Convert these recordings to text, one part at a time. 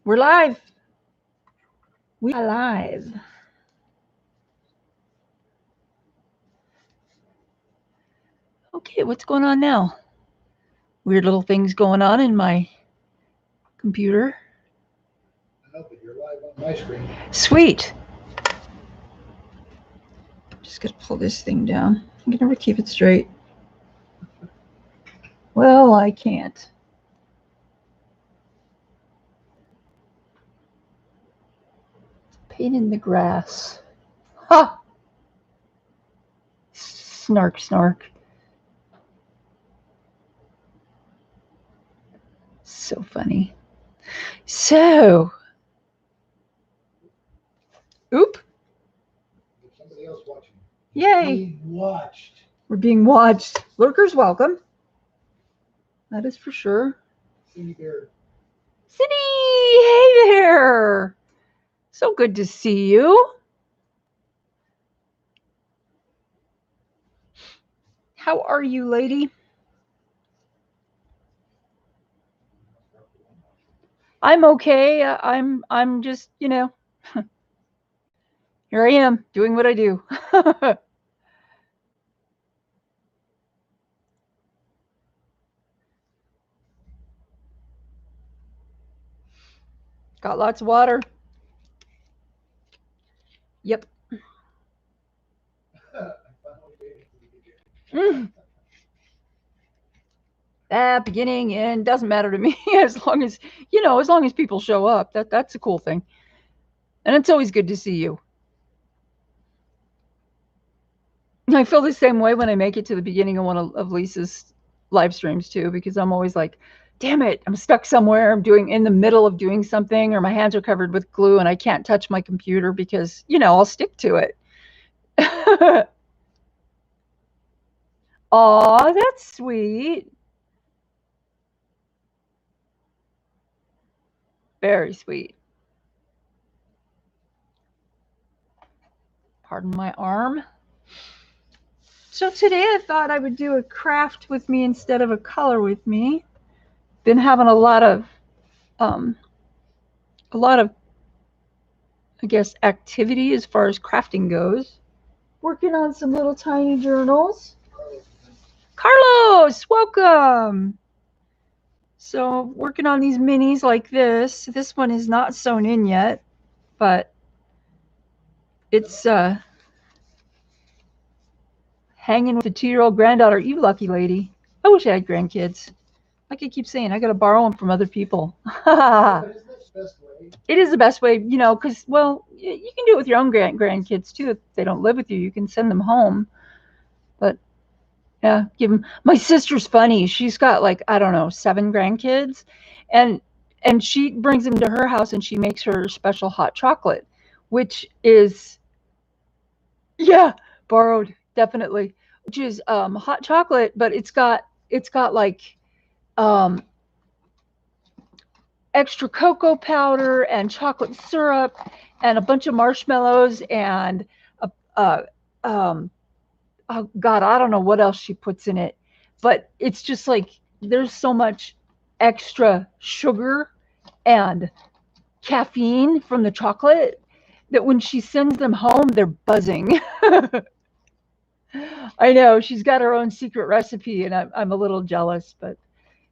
We're live. We are live. Okay, what's going on now? Weird little things going on in my computer. I know, but you're live on my screen. Sweet. Just gotta pull this thing down. I can never keep it straight. Well, I can't. Pain in the grass. Ha! Snark, snark. So funny. So. Oop. There's somebody else watching. Yay. Being watched. We're being watched. Lurkers welcome. That is for sure. Cindy Bear. Cindy, hey there. So good to see you. How are you, lady? I'm okay. I'm just, you know, here I am doing what I do. Got lots of water. Yep. Beginning and doesn't matter to me as long as, you know, as long as people show up. That's a cool thing. And it's always good to see you. I feel the same way when I make it to the beginning of one of Lisa's live streams too, because I'm always like, damn it, I'm stuck somewhere. I'm in the middle of doing something, or my hands are covered with glue and I can't touch my computer because, you know, I'll stick to it. Aw, that's sweet. Very sweet. Pardon my arm. So today I thought I would do a craft with me instead of a color with me. Been having a lot of, I guess, activity as far as crafting goes. Working on some little tiny journals. Carlos, welcome. So working on these minis like this. This one is not sewn in yet, but it's hanging with a 2-year-old granddaughter. You lucky lady. I wish I had grandkids. Like I keep saying, I got to borrow them from other people. It is the best way, you know, because, well, you can do it with your own grandkids too. If they don't live with you, you can send them home. But yeah, give them. My sister's funny. She's got like, I don't know, 7 grandkids, and she brings them to her house and she makes her special hot chocolate, which is, yeah, borrowed, definitely, which is hot chocolate, but it's got like extra cocoa powder and chocolate syrup and a bunch of marshmallows and oh God, I don't know what else she puts in it, but it's just like there's so much extra sugar and caffeine from the chocolate that when she sends them home, they're buzzing. I know she's got her own secret recipe, and I'm a little jealous, but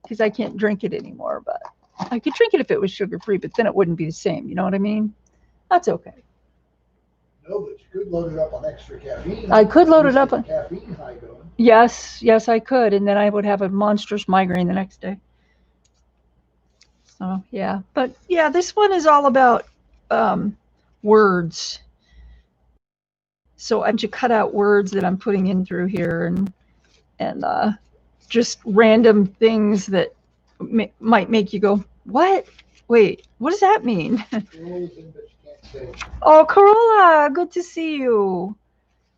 because I can't drink it anymore. But I could drink it if it was sugar-free, but then it wouldn't be the same. You know what I mean? That's okay. No, but you could load it up on extra caffeine. I could load it up on caffeine high going. Yes, I could, and then I would have a monstrous migraine the next day. So yeah, but yeah, this one is all about words. So I'm to cut out words that I'm putting in through here, and just random things that might make you go, what? Wait, what does that mean? Oh, Corolla, good to see you.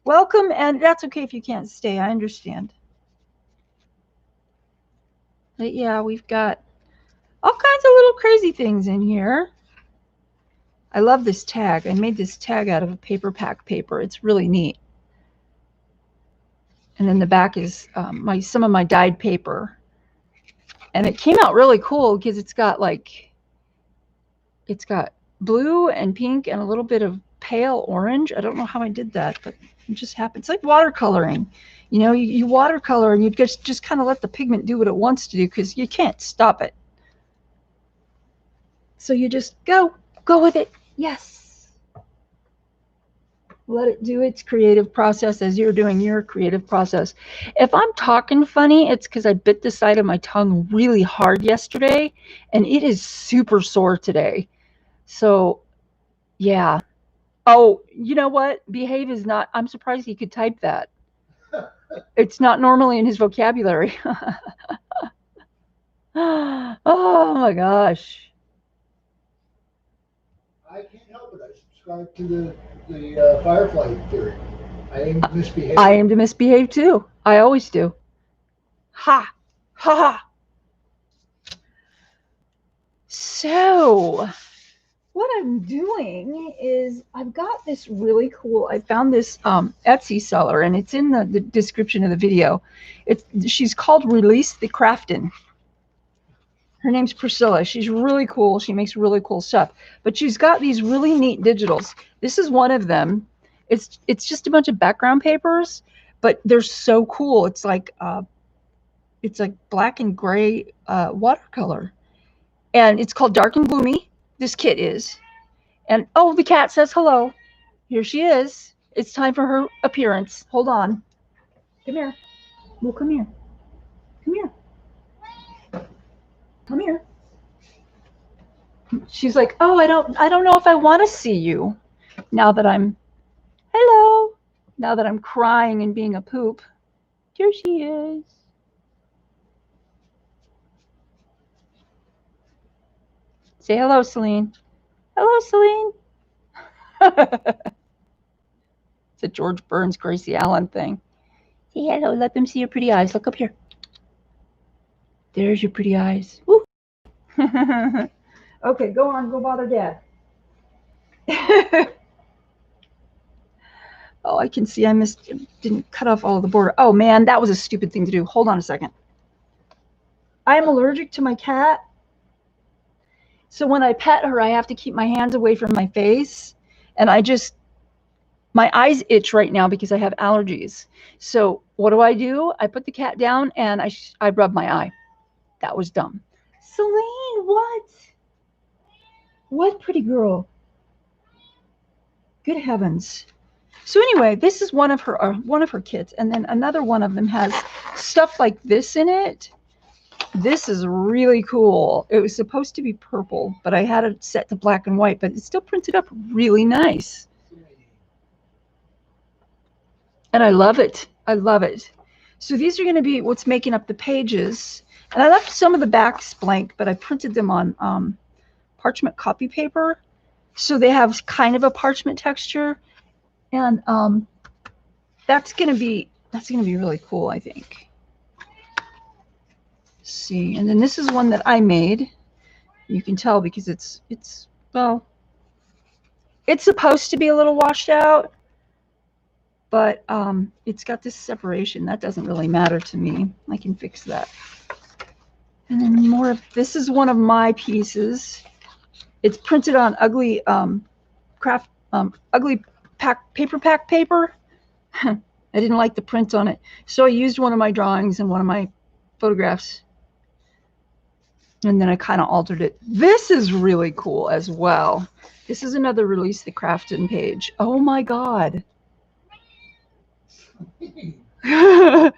Welcome, and that's okay if you can't stay. I understand. But yeah, we've got all kinds of little crazy things in here. I love this tag. I made this tag out of a paper pack paper. It's really neat. And then the back is some of my dyed paper. And it came out really cool because it's got like It's got blue and pink and a little bit of pale orange. I don't know how I did that, but it just happened. It's like watercoloring. You know, you watercolor and you just kind of let the pigment do what it wants to do because you can't stop it. So you just go with it. Yes. Let it do its creative process as you're doing your creative process. If I'm talking funny, it's because I bit the side of my tongue really hard yesterday, and it is super sore today. So, yeah. Oh, you know what? Behave is not, I'm surprised he could type that. It's not normally in his vocabulary. Oh my gosh. I can't help it. I subscribe to the firefly theory. I aim to misbehave. I aim to misbehave too. I always do. Ha! Ha ha! So, what I'm doing is I've got this really cool, I found this Etsy seller, and it's in the description of the video. She's called Release The Craftin. Her name's Priscilla. She's really cool. She makes really cool stuff. But she's got these really neat digitals. This is one of them. It's just a bunch of background papers, but they're so cool. It's like black and gray watercolor. And it's called Dark and Gloomy. This kit is. And oh, the cat says hello. Here she is. It's time for her appearance. Hold on. Come here. Well, come here. Come here. Come here. She's like, oh, I don't know if I want to see you now that I'm, hello, now that I'm crying and being a poop. Here she is. Say hello, Celine. Hello, Celine. It's a George Burns, Gracie Allen thing. Say hello. Let them see your pretty eyes. Look up here. There's your pretty eyes. Woo. Okay, go on. Go bother Dad. Oh, I can see I didn't cut off all of the border. Oh, man, that was a stupid thing to do. Hold on a second. I am allergic to my cat. So when I pet her, I have to keep my hands away from my face. And my eyes itch right now because I have allergies. So what do? I put the cat down and I rub my eye. That was dumb. Celine, what? What, pretty girl? Good heavens. So anyway, this is one of her kits. And then another one of them has stuff like this in it. This is really cool. It was supposed to be purple, but I had it set to black and white, but it's still printed up really nice. And I love it. I love it. So these are going to be what's making up the pages. And I left some of the backs blank, but I printed them on parchment copy paper. So they have kind of a parchment texture. And that's going to be really cool, I think. See, and then this is one that I made. You can tell because it's supposed to be a little washed out, but it's got this separation. That doesn't really matter to me. I can fix that. And then more of this is one of my pieces. It's printed on ugly ugly paper paper. I didn't like the print on it, so I used one of my drawings and one of my photographs. And then I kind of altered it. This is really cool as well. This is another Release the Craftin page. Oh my God. I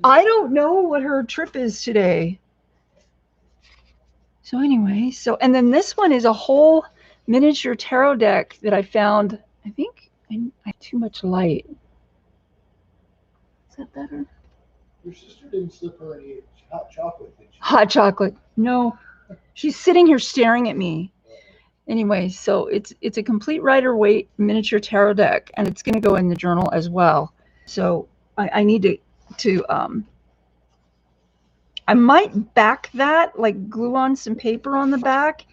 don't know what her trip is today. So anyway, and then this one is a whole miniature tarot deck that I found. I think I have too much light. Is that better? Your sister didn't slip her any hot chocolate, did she? Hot chocolate. No. She's sitting here staring at me. Anyway, so it's a complete Rider Waite miniature tarot deck, and it's going to go in the journal as well. So I need to I might back that, like glue on some paper on the back,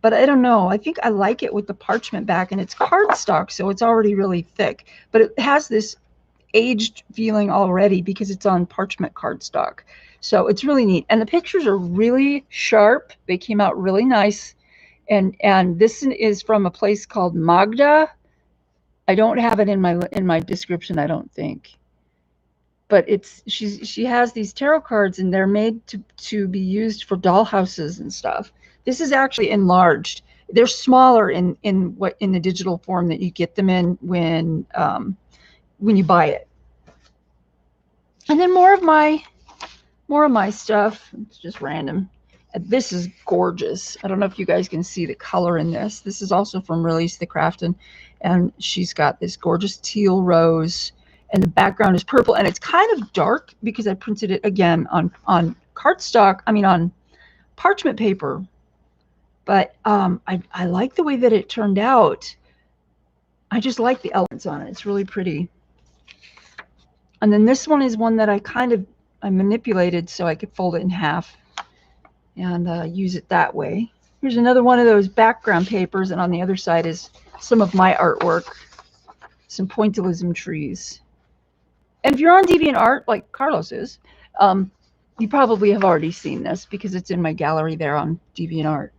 but I don't know. I think I like it with the parchment back, and it's cardstock, so it's already really thick, but it has this aged feeling already because it's on parchment cardstock. So it's really neat. And the pictures are really sharp. They came out really nice. And this is from a place called Magda. I don't have it in my description, I don't think. But she has these tarot cards, and they're made to be used for doll houses and stuff. This is actually enlarged. They're smaller in the digital form that you get them in when you buy it. And then more of my stuff. It's just random. This is gorgeous. I don't know if you guys can see the color in this. This is also from Release The Craftin, and she's got this gorgeous teal rose, and the background is purple, and it's kind of dark because I printed it again on cardstock. I mean on parchment paper. But I like the way that it turned out. I just like the elements on it. It's really pretty. And then this one is one that I manipulated so I could fold it in half and use it that way. Here's another one of those background papers, and on the other side is some of my artwork, some pointillism trees. And if you're on DeviantArt, like Carlos is, you probably have already seen this because it's in my gallery there on DeviantArt.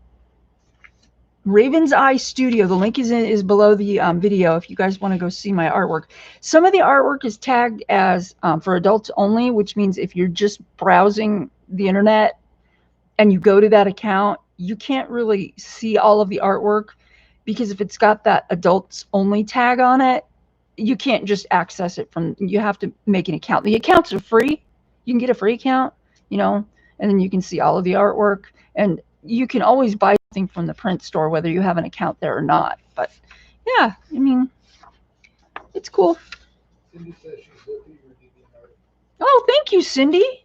Raven's Eye Studio. The link is below the video if you guys want to go see my artwork. Some of the artwork is tagged as for adults only, which means if you're just browsing the internet and you go to that account, you can't really see all of the artwork, because if it's got that adults only tag on it, you can't just access it from, you have to make an account. The accounts are free. You can get a free account, and then you can see all of the artwork, and you can always buy something from the print store, whether you have an account there or not. But yeah, I mean, it's cool. Cindy says she's looking at your DeviantArt. Oh, thank you, Cindy.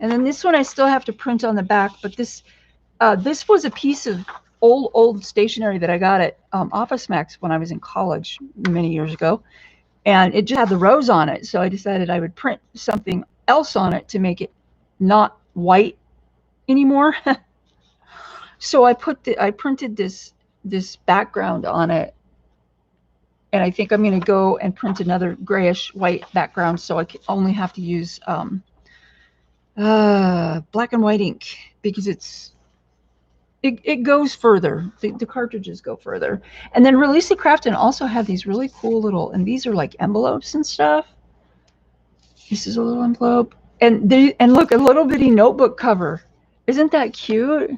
And then this one I still have to print on the back, but this was a piece of old stationery that I got at Office Max when I was in college many years ago, and it just had the rose on it. So I decided I would print something else on it to make it not white anymore. So I printed this background on it, and I think I'm going to go and print another grayish white background, so I only have to use black and white ink, because it goes further. The cartridges go further. And then Release The Craftin also have these really cool little, and these are like envelopes and stuff. This is a little envelope, and look, a little bitty notebook cover. Isn't that cute?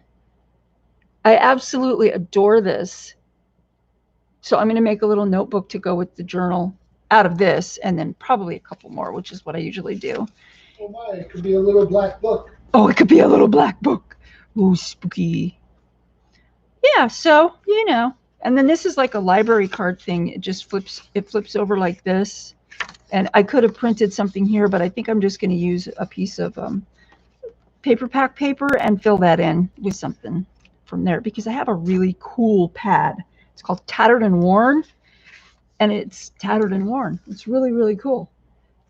I absolutely adore this. So I'm going to make a little notebook to go with the journal out of this, and then probably a couple more, which is what I usually do. Oh my, it could be a little black book. Oh, it could be a little black book. Ooh, spooky. Yeah, so, And then this is like a library card thing. It just flips over like this. And I could have printed something here, but I think I'm just going to use a piece of paper pack paper and fill that in with something from there, because I have a really cool pad. It's called Tattered and Worn, and it's tattered and worn. It's really, really cool.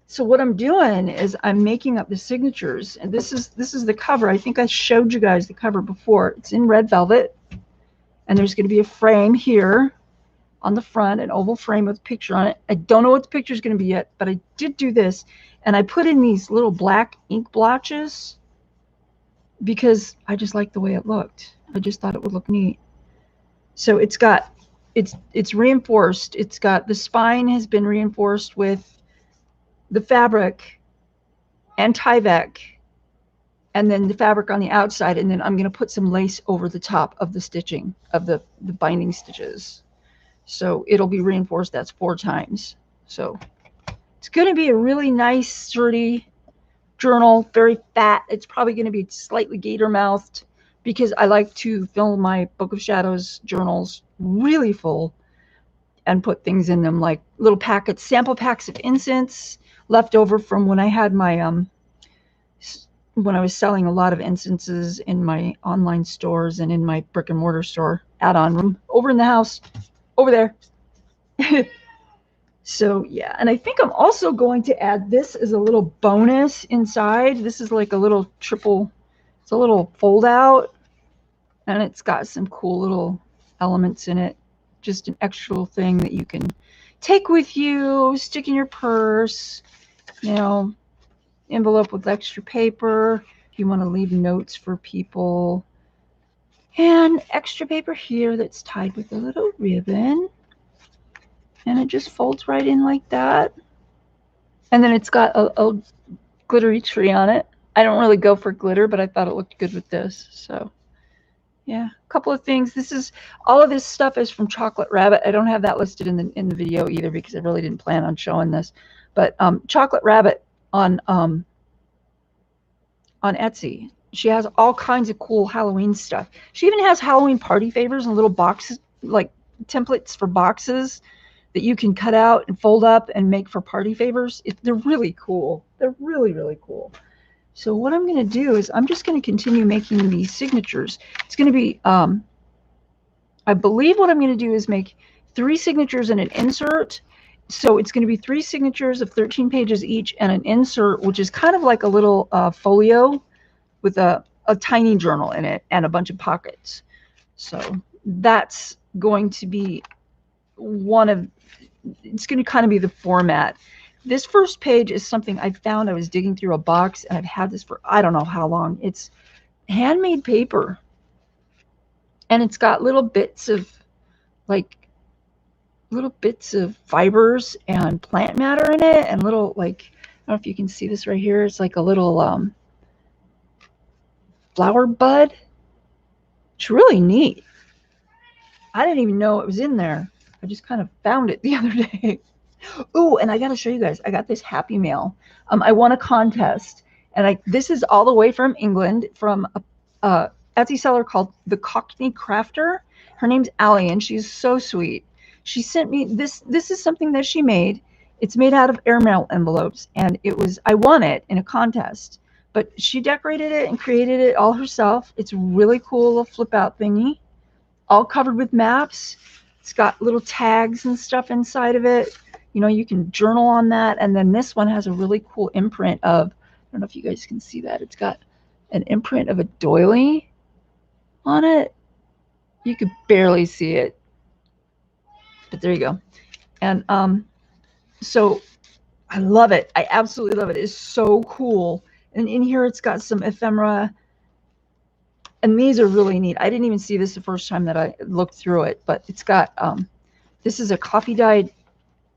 So what I'm doing is I'm making up the signatures, and this is the cover. I think I showed you guys the cover before. It's in red velvet, and there's going to be a frame here on the front, an oval frame with a picture on it. I don't know what the picture is going to be yet, but I did do this, and I put in these little black ink blotches because I just liked the way it looked. I just thought it would look neat. So it's reinforced. It's got, the spine has been reinforced with the fabric and Tyvek, and then the fabric on the outside, and then I'm going to put some lace over the top of the stitching of the binding stitches. So it'll be reinforced. That's 4 times. So it's going to be a really nice, sturdy journal, very fat. It's probably going to be slightly gator mouthed, because I like to fill my Book of Shadows journals really full and put things in them, like little packets, sample packs of incense left over from when I had my when I was selling a lot of incenses in my online stores and in my brick and mortar store add-on room over in the house over there. So yeah, and I think I'm also going to add this as a little bonus inside. This is like a little triple, it's a little fold out, and it's got some cool little elements in it. Just an extra thing that you can take with you, stick in your purse, envelope with extra paper if you want to leave notes for people. And extra paper here that's tied with a little ribbon. And it just folds right in like that. And then it's got a glittery tree on it. I don't really go for glitter, but I thought it looked good with this. So yeah, a couple of things. This is all of this stuff is from Chocolate Rabbit. I don't have that listed in the video either because I really didn't plan on showing this. But Chocolate Rabbit on Etsy, she has all kinds of cool Halloween stuff. She even has Halloween party favors and little boxes, like templates for boxes that you can cut out and fold up and make for party favors. They're really cool. They're really, really cool. So what I'm going to do is I'm just going to continue making these signatures. It's going to be, I believe what I'm going to do is make 3 signatures and an insert. So it's going to be 3 signatures of 13 pages each and an insert, which is kind of like a little folio with a tiny journal in it and a bunch of pockets. So that's going to be it's going to kind of be the format. This first page is something I found. I was digging through a box and I've had this for I don't know how long. It's handmade paper. And it's got little bits of fibers and plant matter in it and little I don't know if you can see this right here. It's like a little flower bud. It's really neat. I didn't even know it was in there. I just kind of found it the other day. Oh, and I got to show you guys. I got this Happy Mail. I won a contest, and this is all the way from England, from a Etsy seller called the Cockney Crafter. Her name's Allie, and she's so sweet. She sent me this. This is something that she made. It's made out of airmail envelopes, and I won it in a contest. But she decorated it and created it all herself. It's really cool, little flip out thingy, all covered with maps. It's got little tags and stuff inside of it. You know, you can journal on that. And then this one has a really cool imprint of, I don't know if you guys can see that. It's got an imprint of a doily on it. You could barely see it, but there you go. And so I love it. I absolutely love it. It's so cool. And in here, it's got some ephemera. And these are really neat. I didn't even see this the first time that I looked through it, but it's got, this is a coffee dyed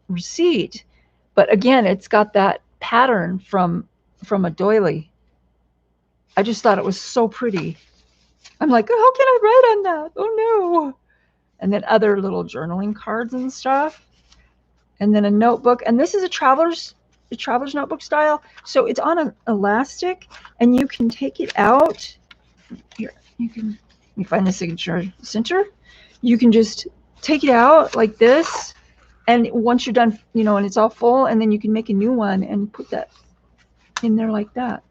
receipt, but again, it's got that pattern from a doily. I just thought it was so pretty. I'm like, oh, how can I write on that? Oh no. And then other little journaling cards and stuff. And then a notebook. And this is a traveler's notebook style. So it's on an elastic and you can take it out. Here, let me find the signature center. You can just take it out like this. And once you're done, you know, and it's all full, and then you can make a new one and put that in there like that.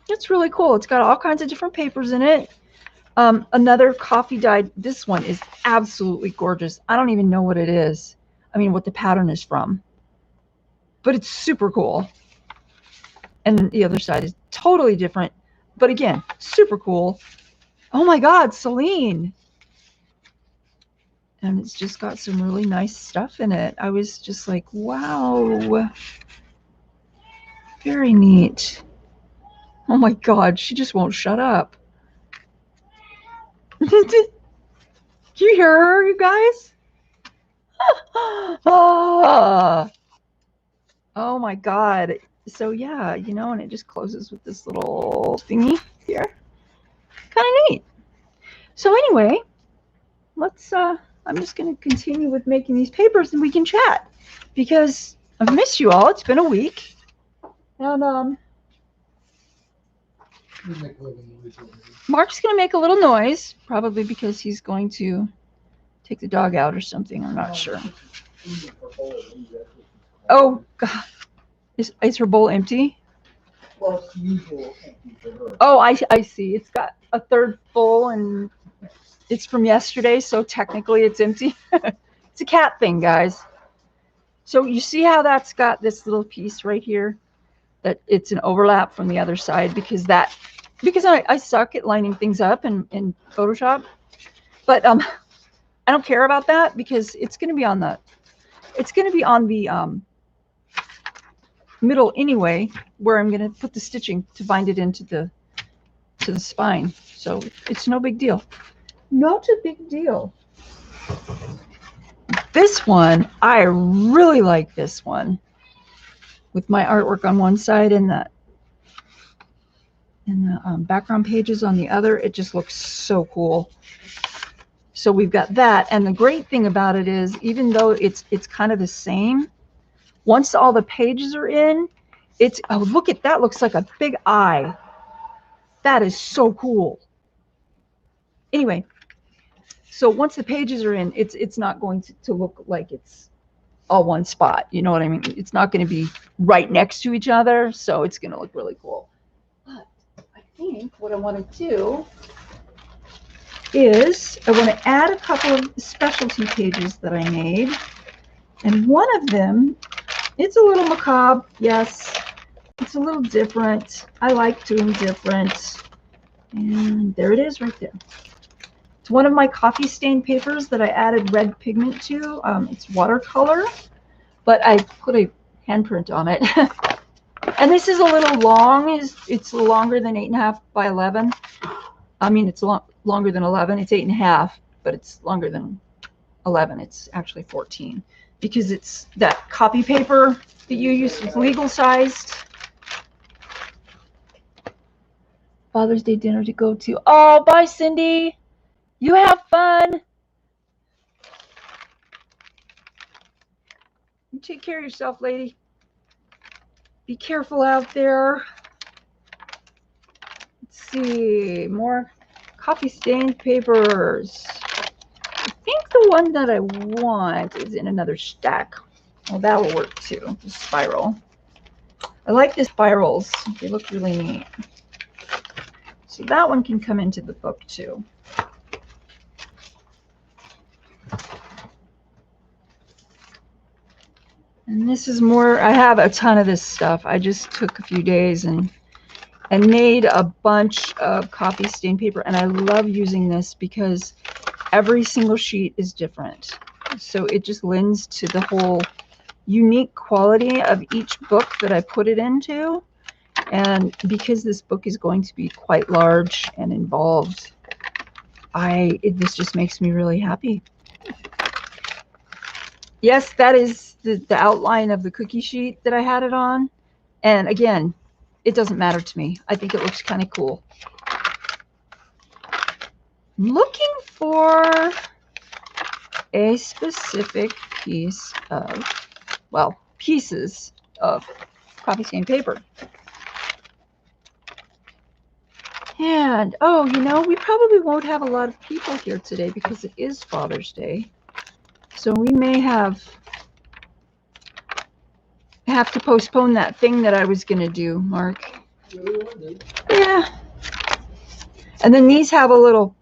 It's really cool. It's got all kinds of different papers in it. Another coffee dyed. This one is absolutely gorgeous. I don't even know what it is. I mean, what the pattern is from. But it's super cool. And the other side is totally different. But again, super cool. Oh my God, Celine. And it's just got some really nice stuff in it. I was just like, wow. Very neat. Oh my God, she just won't shut up. Do you hear her, you guys? Oh my God. So yeah, you know, and it just closes with this little thingy here. Kind of neat. So anyway, let's I'm just going to continue with making these papers and we can chat because I've missed you all. It's been a week. And Mark's going to make a little noise, probably because he's going to take the dog out or something. I'm not sure. Oh, God. Is her bowl empty? Well, it's usual empty for her. Oh, I see. It's got a third full and it's from yesterday, so technically it's empty. It's a cat thing, guys. So you see how that's got this little piece right here? That it's an overlap from the other side because I suck at lining things up in Photoshop. But I don't care about that because it's going to be on the middle anyway, where I'm going to put the stitching to bind it into the to the spine. So it's no big deal. Not a big deal. This one, I really like this one. With my artwork on one side and the background pages on the other, it just looks so cool. So we've got that, and the great thing about it is, even though it's kind of the same, once all the pages are in, it's, oh, look at that, looks like a big eye. That is so cool. Anyway, so once the pages are in, it's not going to look like it's all one spot. You know what I mean? It's not going to be right next to each other, so it's going to look really cool. But I think what I want to do is I want to add a couple of specialty pages that I made. And one of them, it's a little macabre. Yes, it's a little different. I like doing different. And there it is right there. It's one of my coffee stain papers that I added red pigment to. It's watercolor, but I put a handprint on it. And this is a little long. It's longer than 8.5 by 11. I mean, it's longer than 11. It's 8.5, but it's longer than 11. It's actually 14 because it's that copy paper that you use. It's legal sized. Father's Day dinner to go to. Oh, bye, Cindy. You have fun. You take care of yourself, lady. Be careful out there. Let's see, more coffee stained papers. I think the one that I want is in another stack. Well, that will work too, the spiral. I like the spirals. They look really neat. So that one can come into the book too. And this is more, I have a ton of this stuff. I just took a few days and made a bunch of coffee stain paper. And I love using this because every single sheet is different. So it just lends to the whole unique quality of each book that I put it into. And because this book is going to be quite large and involved, this just makes me really happy. Yes, that is the outline of the cookie sheet that I had it on. And again, it doesn't matter to me. I think it looks kind of cool. Looking for a specific piece of, well, pieces of coffee stain paper. And, oh, you know, we probably won't have a lot of people here today because it is Father's Day. So we may have to postpone that thing that I was going to do, Mark. Yeah. And then these have a little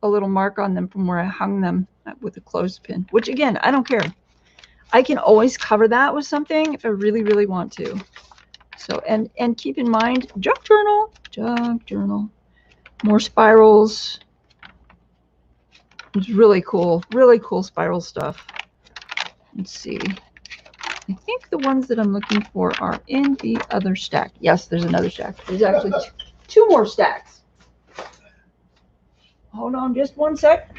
mark on them from where I hung them with a clothespin, which again, I don't care. I can always cover that with something if I really, really want to. So, and keep in mind, junk journal, more spirals. It's really cool spiral stuff. Let's see. I think the ones that I'm looking for are in the other stack. Yes, there's another stack. There's actually two more stacks. Hold on just one sec.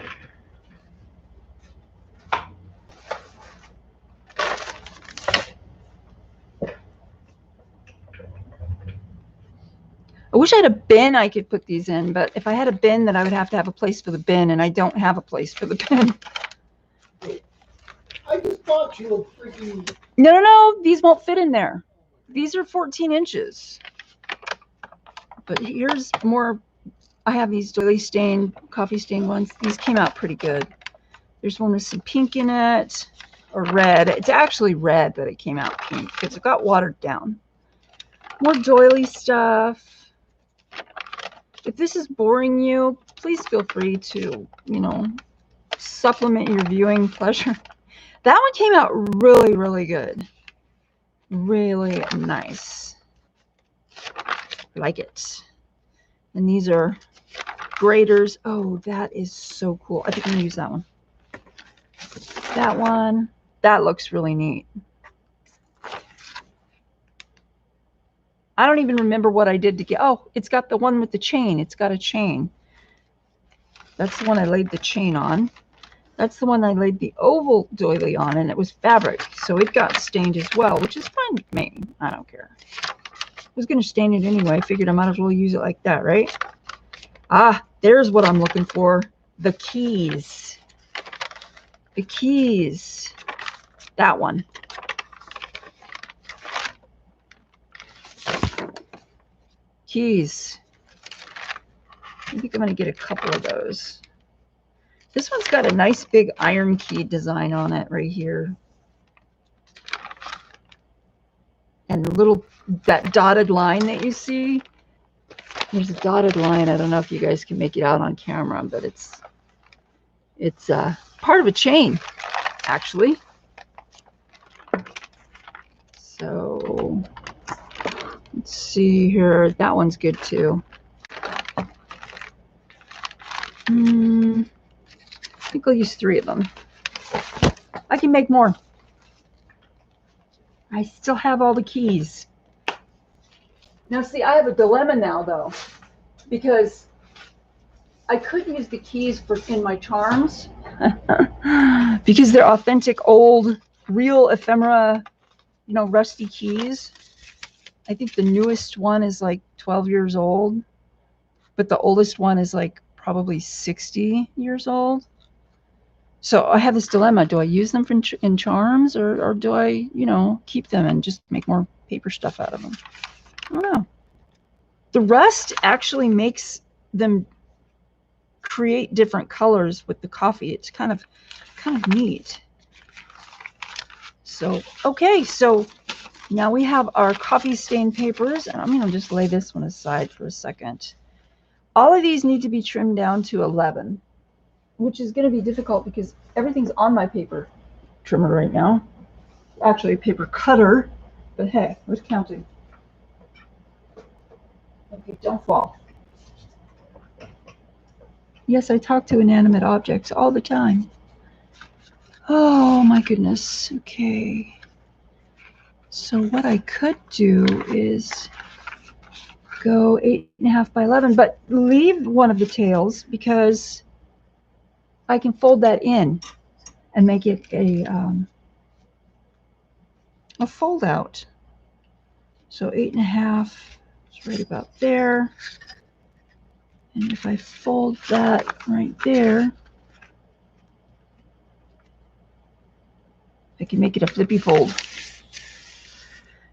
I wish I had a bin I could put these in, but if I had a bin, then I would have to have a place for the bin, and I don't have a place for the bin. I just thought you were freaking... No, these won't fit in there. These are 14 inches. But here's more. I have these doily stained, coffee stained ones. These came out pretty good. There's one with some pink in it, or red. It's actually red, but it came out pink because it got watered down. More doily stuff. If this is boring you, please feel free to, you know, supplement your viewing pleasure. That one came out really, really good. Really nice. Like it. And these are graders. Oh, that is so cool. I think I'm going to use that one. That one. That looks really neat. I don't even remember what I did to get. Oh, it's got the one with the chain. It's got a chain. That's the one I laid the chain on. That's the one I laid the oval doily on, and it was fabric, so it got stained as well, which is fine with me. I don't care. I was going to stain it anyway. I figured I might as well use it like that, right? Ah, there's what I'm looking for. The keys. The keys. That one. Keys. I think I'm going to get a couple of those. This one's got a nice big iron key design on it right here. And the little, that dotted line that you see, there's a dotted line. I don't know if you guys can make it out on camera, but it's part of a chain, actually. So let's see here. That one's good too. I think I'll use 3 of them. I can make more. I still have all the keys. Now, see, I have a dilemma now, though, because I could use the keys in my charms because they're authentic, old, real ephemera, you know, rusty keys. I think the newest one is like 12 years old, but the oldest one is like probably 60 years old. So I have this dilemma. Do I use them in charms, or do I, you know, keep them and just make more paper stuff out of them? I don't know. The rust actually makes them create different colors with the coffee. It's kind of neat. So, okay, so now we have our coffee stain papers, and I'm going to just lay this one aside for a second. All of these need to be trimmed down to 11. Which is going to be difficult because everything's on my paper trimmer right now. Actually, a paper cutter, but hey, who's counting? Okay, don't fall. Yes, I talk to inanimate objects all the time. Oh my goodness. Okay. So what I could do is go 8.5 by 11, but leave one of the tails because I can fold that in and make it a fold out. So 8.5 is right about there. And if I fold that right there, I can make it a flippy fold.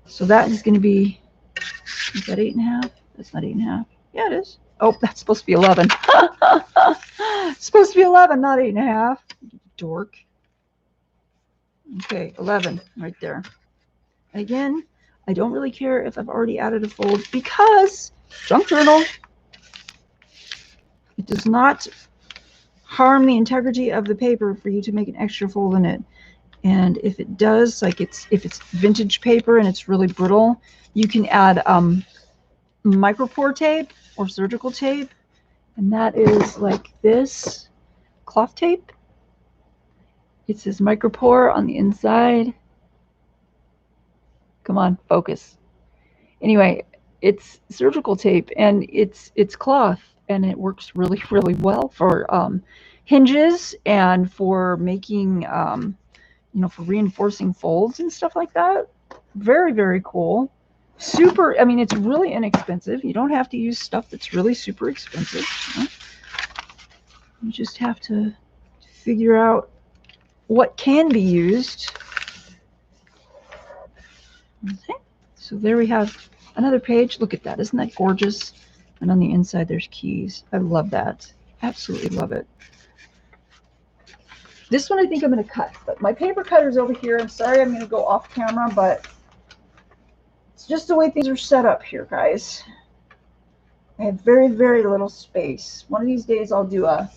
So that is going to be, is that 8.5? That's not 8.5. Yeah, it is. Oh, that's supposed to be 11. It's supposed to be 11, not 8.5. Dork. Okay, 11 right there. Again, I don't really care if I've already added a fold because junk journal. It does not harm the integrity of the paper for you to make an extra fold in it. And if it does, like if it's vintage paper and it's really brittle, you can add micropore tape or surgical tape, and that is like this cloth tape. It says micropore on the inside. Come on, focus. Anyway, it's surgical tape and it's cloth, and it works really, really well for hinges and for making, you know, for reinforcing folds and stuff like that. Very, very cool. Super, I mean, it's really inexpensive. You don't have to use stuff that's really super expensive. You know? You just have to figure out what can be used. Okay, so there we have another page. Look at that. Isn't that gorgeous? And on the inside, there's keys. I love that. Absolutely love it. This one I think I'm going to cut, but my paper cutter's over here. I'm sorry I'm going to go off camera, but it's just the way things are set up here, guys. I have very, very little space. One of these days I'll do a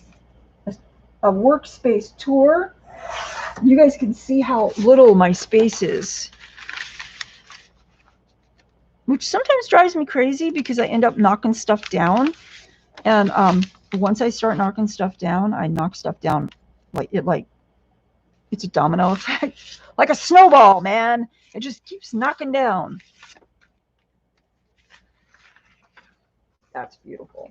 workspace tour. You guys can see how little my space is, which sometimes drives me crazy because I end up knocking stuff down. And once I start knocking stuff down, I knock stuff down like it's a domino effect, like a snowball, man. It just keeps knocking down. That's beautiful.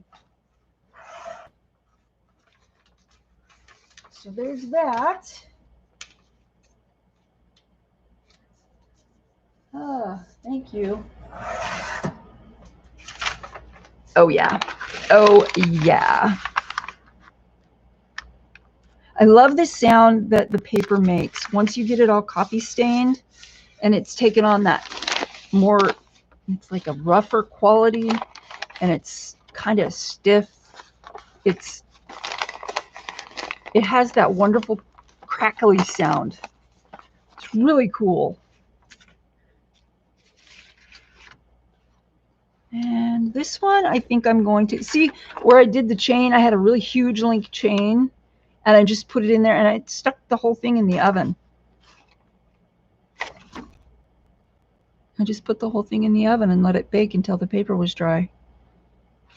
So there's that. Thank you. Oh yeah. Oh yeah. I love the sound that the paper makes once you get it all coffee stained and it's taken on that more, it's like a rougher quality and it's kind of stiff. It has that wonderful crackly sound. It's really cool. And this one, I think I'm going to see where I did the chain. I had a really huge link chain and I just put it in there and I stuck the whole thing in the oven. I just put the whole thing in the oven and let it bake until the paper was dry.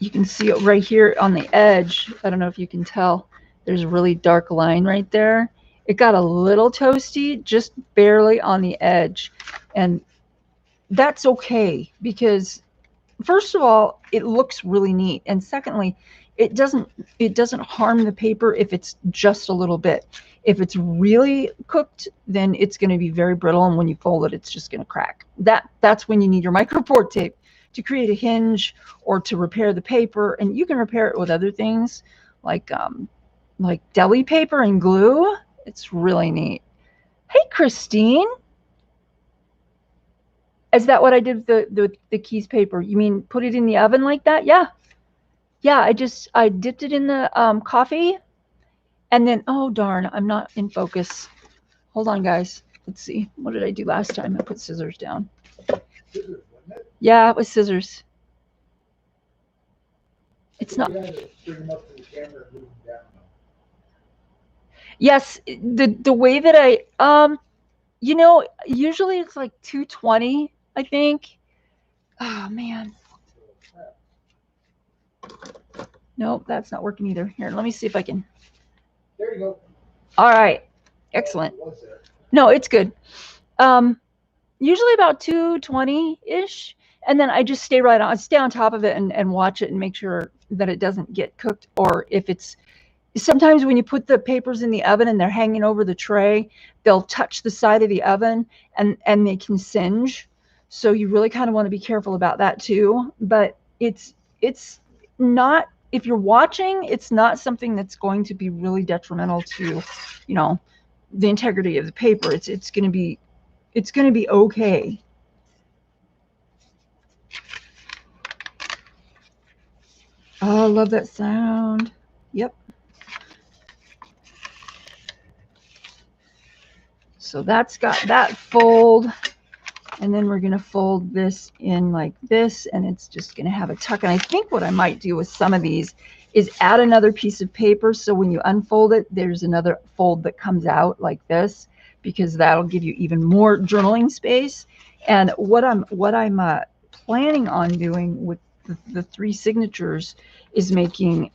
You can see it right here on the edge. I don't know if you can tell. There's a really dark line right there. It got a little toasty, just barely on the edge. And that's okay because first of all, it looks really neat. And secondly, it doesn't harm the paper if it's just a little bit. If it's really cooked, then it's going to be very brittle, and when you fold it, it's just going to crack. That's when you need your micropore tape to create a hinge or to repair the paper. And you can repair it with other things like deli paper and glue. It's really neat. Hey, Christine. Is that what I did with the keys paper? You mean put it in the oven like that? Yeah. Yeah, I dipped it in the coffee and then, oh darn, I'm not in focus. Hold on, guys. Let's see. What did I do last time? I put scissors down. Scissors, wasn't it? Yeah, it was scissors. It's not. You had to bring them up to the camera and move them down. Yes, the way that I you know, usually it's like 220, I think. Oh man. Nope, that's not working either. Here, let me see if I can. There you go. All right. Excellent. Oh, it was there. No, it's good. Usually about 220-ish. And then I just stay on top of it and watch it and make sure that it doesn't get cooked. Or if it's, sometimes when you put the papers in the oven and they're hanging over the tray, they'll touch the side of the oven and they can singe. So you really kind of want to be careful about that too. But it's not, if you're watching, it's not something that's going to be really detrimental to, you know, the integrity of the paper. It's going to be okay. Oh, I love that sound. Yep. So that's got that fold. And then we're going to fold this in like this, and it's just going to have a tuck. And I think what I might do with some of these is add another piece of paper. So when you unfold it, there's another fold that comes out like this, because that'll give you even more journaling space. And what I'm planning on doing with the 3 signatures is naming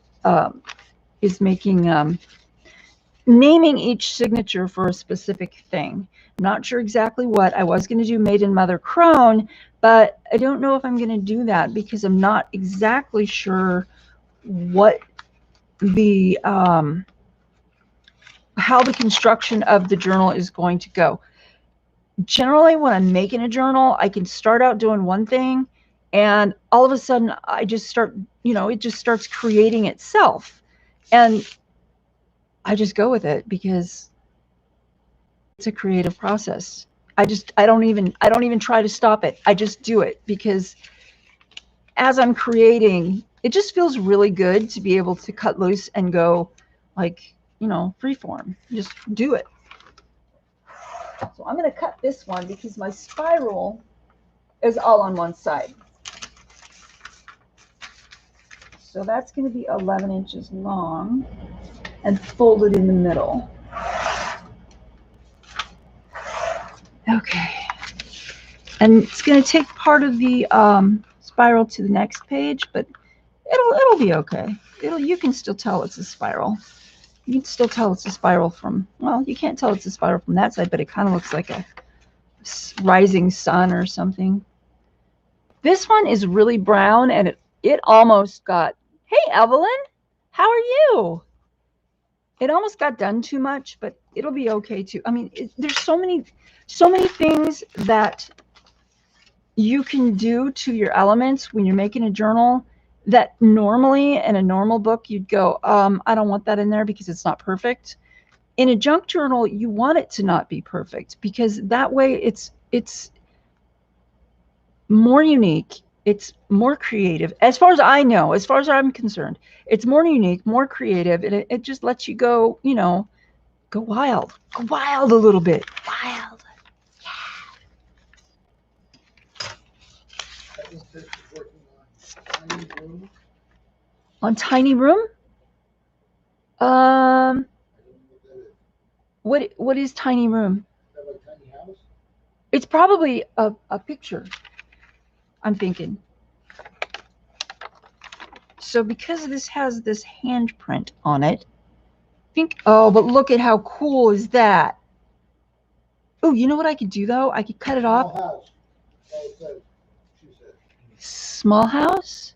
each signature for a specific thing. I'm not sure exactly what. I was going to do Made in Mother Crone, but I don't know if I'm going to do that because I'm not exactly sure what the how the construction of the journal is going to go. Generally, when I'm making a journal, I can start out doing one thing, and all of a sudden I just start, you know, it just starts creating itself, and I just go with it because it's a creative process. I don't even try to stop it. I just do it because as I'm creating, it just feels really good to be able to cut loose and go like, you know, freeform. Just do it. So I'm going to cut this one because my spiral is all on one side. So that's going to be 11 inches long and folded in the middle. Okay. And it's going to take part of the spiral to the next page, but it'll be okay. You can still tell it's a spiral. You can still tell it's a spiral from, well, you can't tell it's a spiral from that side, but it kind of looks like a rising sun or something. This one is really brown, and It almost got, hey, Evelyn, how are you? It almost got done too much, but it'll be okay too. I mean, there's so many things that you can do to your elements when you're making a journal that normally in a normal book you'd go, I don't want that in there because it's not perfect. In a junk journal, you want it to not be perfect because that way it's more unique, it's more creative. As far as I know, as far as I'm concerned, it's more unique, more creative, and it just lets you go, you know, go wild a little bit. Wild. On Tiny Room? What is Tiny Room? It's probably a picture, I'm thinking. So because this has this handprint on it, oh, but look at how cool is that. Oh, you know what I could do though? I could cut it off. Small house?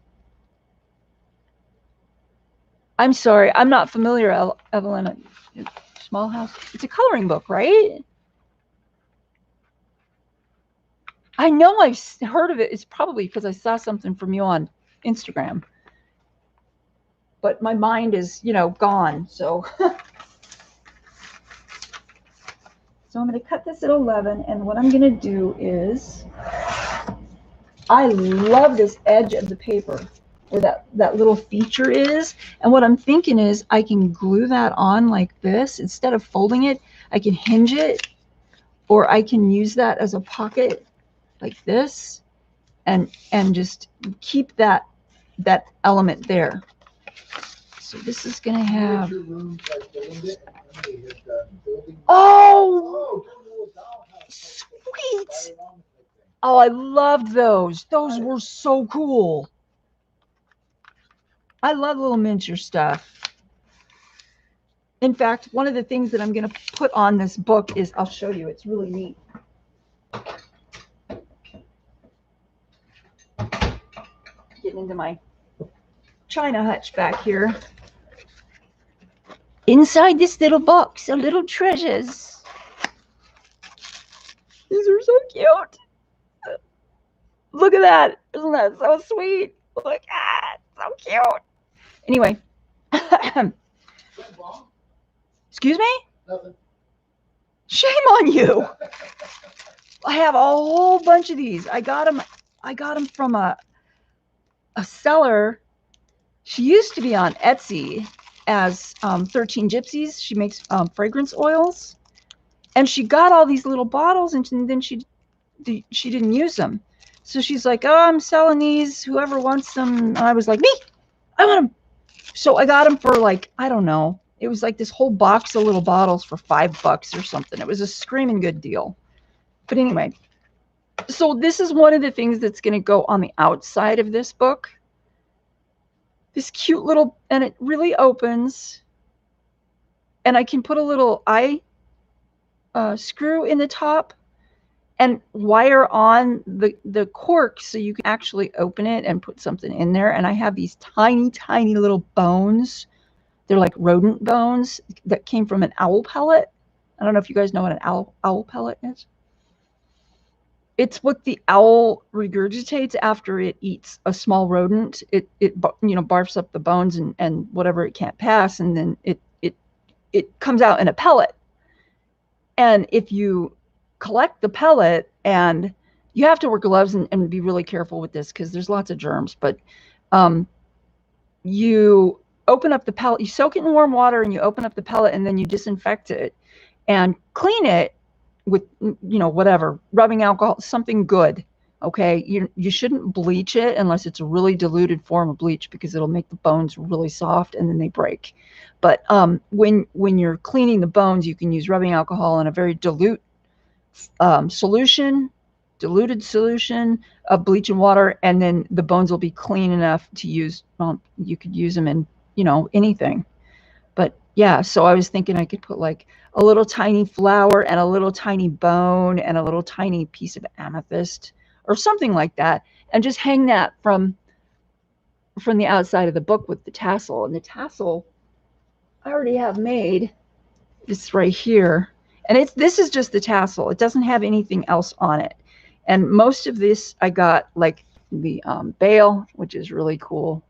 I'm sorry, I'm not familiar, Evelyn. Small house. It's a coloring book, right? I know I've heard of it. It's probably because I saw something from you on Instagram. But my mind is, you know, gone. So, so I'm going to cut this at 11. And what I'm going to do is, I love this edge of the paper where that little feature is. And what I'm thinking is I can glue that on like this. Instead of folding it, I can hinge it, or I can use that as a pocket like this and just keep that element there. So this is going to have, oh, sweet. Oh, I loved those. Those were so cool. I love little miniature stuff. In fact, one of the things that I'm going to put on this book is, I'll show you, it's really neat. Getting into my China hutch back here. Inside this little box are little treasures. These are so cute. Look at that. Isn't that so sweet? Look at so cute. Anyway. Excuse me? Nothing. Shame on you. I have a whole bunch of these. I got them from a seller. She used to be on Etsy as 13 Gypsies. She makes fragrance oils. And she got all these little bottles, and then she didn't use them. So she's like, oh, I'm selling these. Whoever wants them. And I was like, me, I want them. So I got them for like, I don't know. It was like this whole box of little bottles for $5 or something. It was a screaming good deal. But anyway, so this is one of the things that's going to go on the outside of this book. This cute little, and it really opens. And I can put a little eye screw in the top and wire on the cork so you can actually open it and put something in there. And I have these tiny, tiny little bones. They're like rodent bones that came from an owl pellet. I don't know if you guys know what an owl pellet is. It's what the owl regurgitates after it eats a small rodent. It you know, barfs up the bones and whatever it can't pass, and then it comes out in a pellet. And if you collect the pellet, and you have to wear gloves and be really careful with this because there's lots of germs, but you open up the pellet, you soak it in warm water, and you open up the pellet, and then you disinfect it and clean it with, you know, whatever, rubbing alcohol, something good. Okay, you shouldn't bleach it unless it's a really diluted form of bleach, because it'll make the bones really soft and then they break. But when you're cleaning the bones, you can use rubbing alcohol in a very diluted solution of bleach and water, and then the bones will be clean enough to use. Well, you could use them in, you know, anything. But yeah, so I was thinking I could put like a little tiny flower and a little tiny bone and a little tiny piece of amethyst or something like that, and just hang that from from the outside of the book with the tassel. And the tassel I already have made. It's right here. And this is just the tassel. It doesn't have anything else on it. And most of this I got like the bail, which is really cool.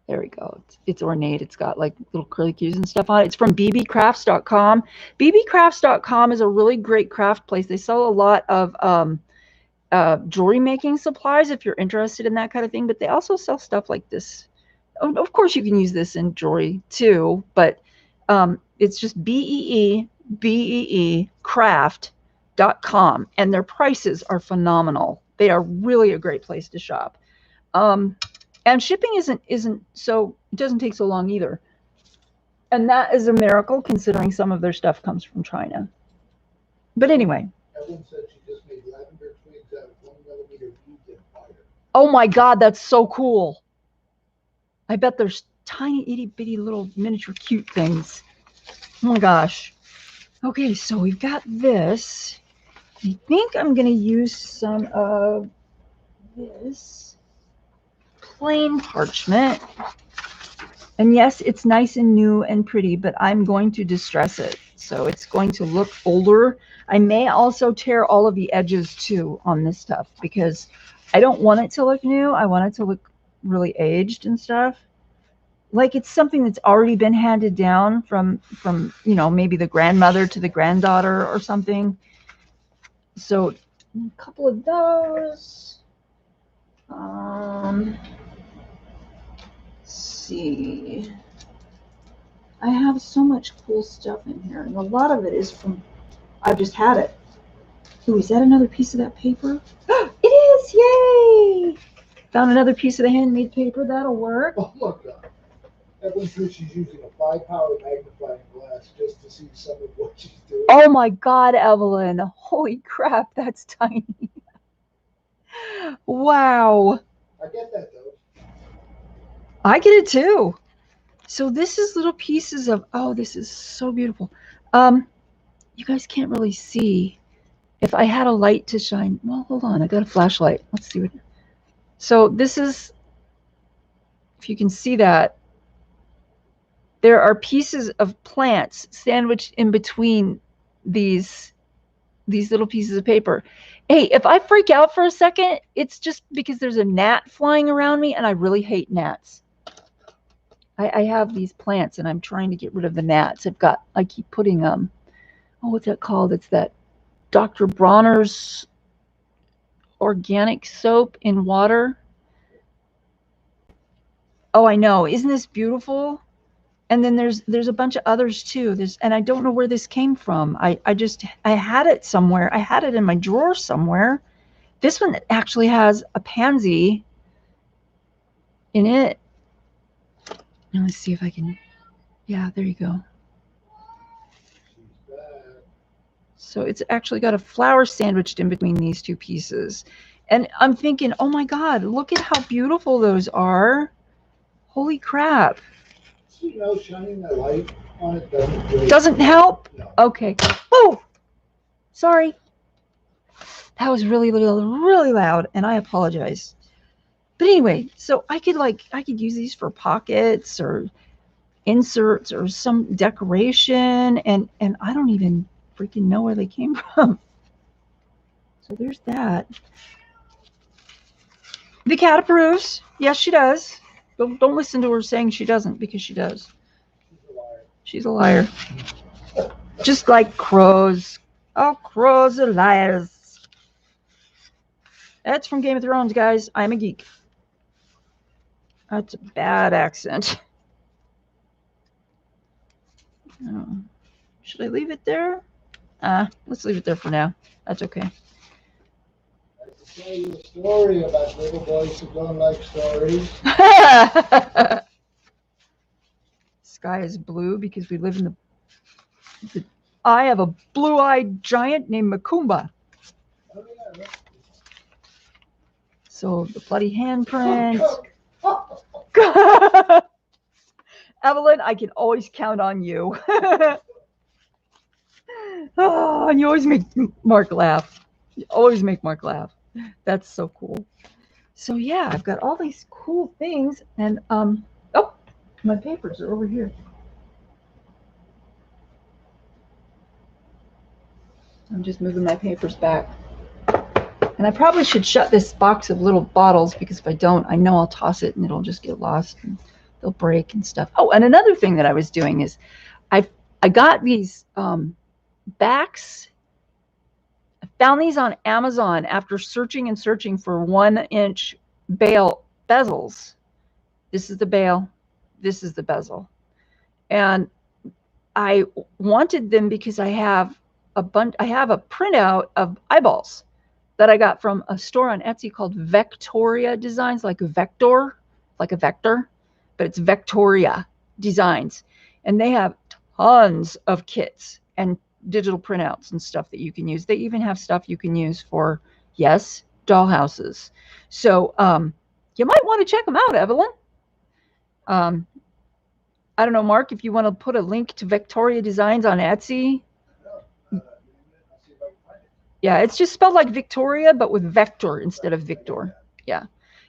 There we go. It's ornate. It's got like little curlicues and stuff on it. It's from bbcrafts.com. bbcrafts.com is a really great craft place. They sell a lot of jewelry making supplies if you're interested in that kind of thing. But they also sell stuff like this. Of course, you can use this in jewelry too. But it's just BEE craft.com. And their prices are phenomenal. They are really a great place to shop. And shipping isn't so, it doesn't take so long either. And that is a miracle considering some of their stuff comes from China. But anyway. Evelyn said she just made lavender twigs out of 1mm beads and fire. Oh my God, that's so cool. I bet there's tiny itty bitty little miniature cute things. Oh my gosh. Okay, so we've got this. I think I'm going to use some of this plain parchment. And yes, it's nice and new and pretty, but I'm going to distress it. So it's going to look older. I may also tear all of the edges too on this stuff because I don't want it to look new. I want it to look really aged and stuff. Like it's something that's already been handed down from you know, maybe the grandmother to the granddaughter or something. So a couple of those. See, I have so much cool stuff in here, and a lot of it is from, I've just had it. Ooh, is that another piece of that paper? It is! Yay! Found another piece of the handmade paper. That'll work. Oh my God. Evelyn said she's using a 5-power magnifying glass just to see some of what she's doing. Oh my God, Evelyn. Holy crap, that's tiny. Wow. I get that though. I get it too. So this is little pieces of, oh, this is so beautiful. You guys can't really see. If I had a light to shine, well, hold on, I got a flashlight. Let's see what. So this is, if you can see that, there are pieces of plants sandwiched in between these little pieces of paper. Hey, if I freak out for a second, it's just because there's a gnat flying around me, and I really hate gnats. I have these plants, and I'm trying to get rid of the gnats. I keep putting, oh, what's that called? It's that Dr. Bronner's organic soap in water. Oh, I know. Isn't this beautiful? And then there's a bunch of others too. And I don't know where this came from. I had it somewhere. I had it in my drawer somewhere. This one actually has a pansy in it. Now let's see if I can. Yeah, there you go. So it's actually got a flower sandwiched in between these two pieces. And I'm thinking, oh my God, look at how beautiful those are. Holy crap. You know, shining the light on it doesn't really doesn't help? No. Okay. Oh, sorry. That was really, really, really loud, and I apologize. But anyway, so I could use these for pockets or inserts or some decoration, and I don't even freaking know where they came from. So there's that. The cat approves. Yes, she does. Don't listen to her saying she doesn't, because she does. She's a liar. Just like crows. Oh, crows are liars. That's from Game of Thrones, guys. I'm a geek. That's a bad accent. Oh. Should I leave it there? Let's leave it there for now. That's okay. Tell you a story about little boys who don't like stories. Sky is blue because we live in the eye of a blue-eyed giant named Macumba. Oh, yeah, right. So the bloody handprint. Evelyn, I can always count on you. Oh, and you always make Mark laugh. You always make Mark laugh. That's so cool. So yeah, I've got all these cool things, and oh, my papers are over here. I'm just moving my papers back. And I probably should shut this box of little bottles, because if I don't, I know I'll toss it and it'll just get lost and they'll break and stuff. Oh, and another thing that I was doing is I got these backs. I found these on Amazon after searching and searching for 1-inch bezels. This is the bail. This is the bezel. And I wanted them because I have a printout of eyeballs that I got from a store on Etsy called Victoria Designs, like a vector, like a vector, but it's Victoria Designs. And they have tons of kits and digital printouts and stuff that you can use. They even have stuff you can use for, yes, dollhouses. So you might want to check them out, Evelyn. I don't know, Mark, if you want to put a link to Victoria Designs on Etsy. Yeah, it's just spelled like Victoria, but with vector instead of Victor. Yeah.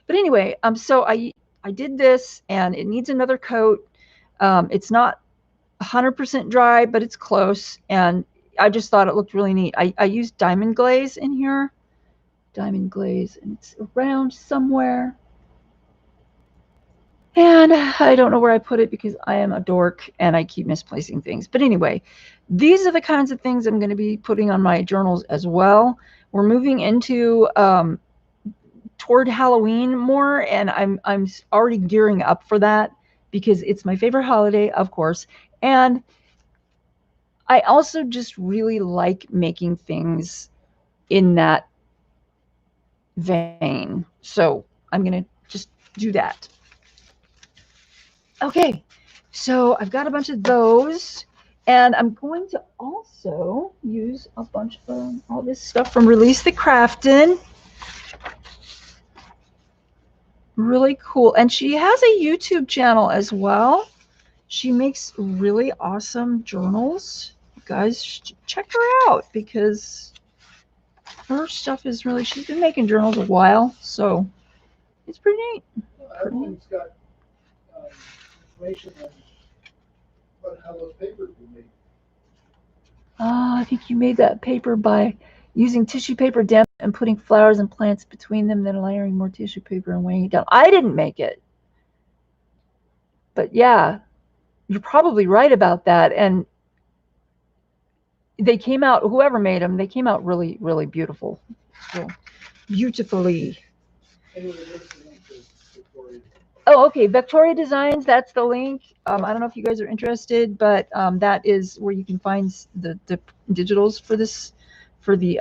But anyway, so I did this, and it needs another coat. It's not 100% dry, but it's close. And I just thought it looked really neat. I used diamond glaze in here. Diamond glaze, and it's around somewhere. And I don't know where I put it because I am a dork and I keep misplacing things. But anyway, these are the kinds of things I'm going to be putting on my journals as well. We're moving into toward Halloween more, and I'm already gearing up for that because it's my favorite holiday, of course. And I also just really like making things in that vein. So I'm going to just do that. Okay, so I've got a bunch of those, and I'm going to also use a bunch of all this stuff from Release The Craftin. Really cool. And she has a YouTube channel as well. She makes really awesome journals. You guys, check her out because her stuff is really, she's been making journals a while, so it's pretty neat. Everyone's got information on how those papers were made. I think you made that paper by using tissue paper damp and putting flowers and plants between them, then layering more tissue paper and weighing it down. I didn't make it. But yeah, you're probably right about that. And they came out, whoever made them, they came out really, really beautiful. So, beautifully. Oh, okay. Victoria Designs, that's the link. I don't know if you guys are interested, but that is where you can find the digitals for this, for the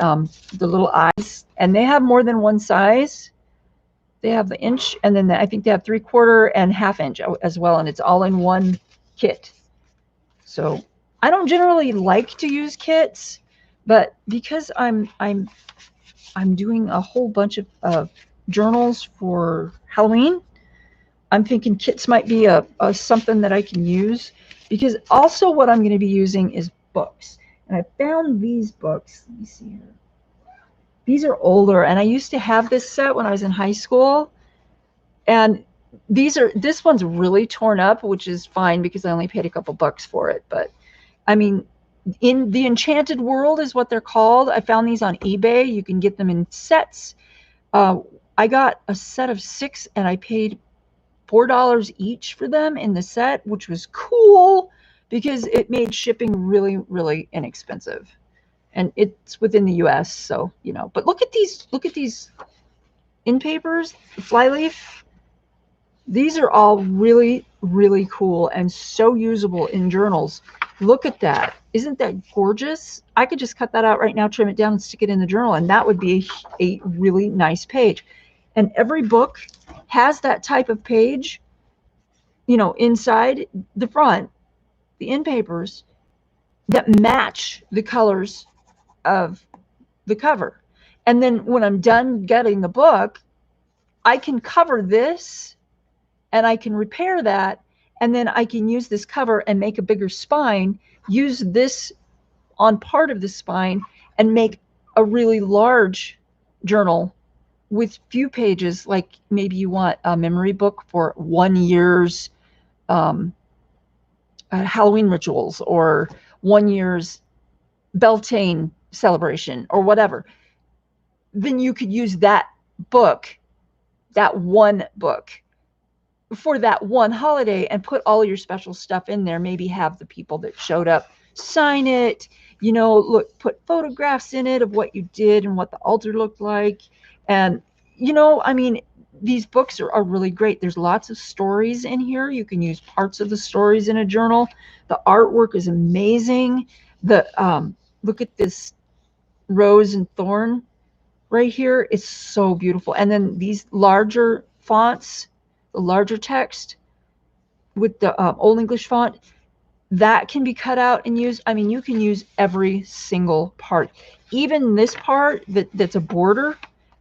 little eyes. And they have more than one size. They have the inch, and then I think they have 3/4 and 1/2 inch as well, and it's all in one kit. So I don't generally like to use kits, but because I'm doing a whole bunch of journals for Halloween, I'm thinking kits might be a something that I can use, because also what I'm going to be using is books. And I found these books. Let me see here. These are older, and I used to have this set when I was in high school. And this one's really torn up, which is fine because I only paid a couple bucks for it. But I mean, in the Enchanted World is what they're called. I found these on eBay. You can get them in sets. I got a set of 6, and I paid $4 each for them in the set, which was cool because it made shipping really, really inexpensive. And it's within the US, so, you know. But look at these in papers, the flyleaf. These are all really, really cool and so usable in journals. Look at that. Isn't that gorgeous? I could just cut that out right now, trim it down, and stick it in the journal, and that would be a really nice page. And every book has that type of page, you know, inside the front, the in papers, that match the colors of the cover. And then when I'm done getting the book, I can cover this and I can repair that, and then I can use this cover and make a bigger spine, use this on part of the spine, and make a really large journal with few pages, like maybe you want a memory book for 1 year's Halloween rituals, or 1 year's Beltane celebration, or whatever, then you could use that book, that one book, for that one holiday, and put all your special stuff in there. Maybe have the people that showed up sign it, look, put photographs in it of what you did and what the altar looked like. And, I mean, these books are really great. There's lots of stories in here. You can use parts of the stories in a journal. The artwork is amazing. Look at this rose and thorn right here. It's so beautiful. And then these larger fonts, the larger text with the Old English font, that can be cut out and used. I mean, you can use every single part. Even this part that's a border,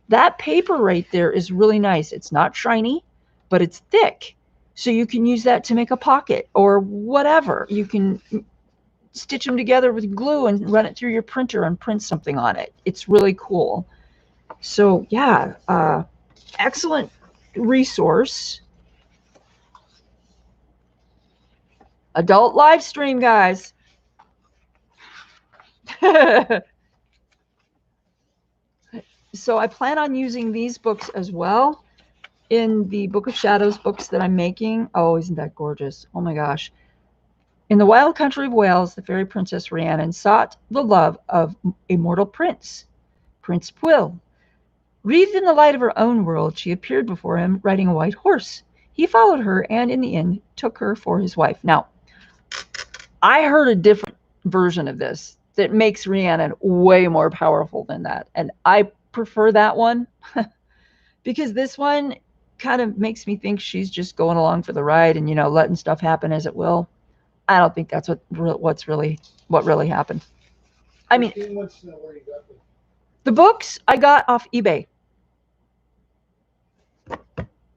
that paper right there is really nice. It's not shiny, but it's thick. So you can use that to make a pocket or whatever. You can stitch them together with glue and run it through your printer and print something on it. It's really cool. So yeah, excellent resource. Adult live stream, guys. So I plan on using these books as well in the Book of Shadows books that I'm making. Oh, isn't that gorgeous? Oh my gosh. In the wild country of Wales, the fairy princess Rhiannon sought the love of a mortal prince, Prince Pwyll. Wreathed in the light of her own world, she appeared before him riding a white horse. He followed her and in the end took her for his wife. Now, I heard a different version of this that makes Rhiannon way more powerful than that. And I prefer that one because this one kind of makes me think she's just going along for the ride and, letting stuff happen as it will. I don't think that's what really happened. I mean, the books I got off eBay.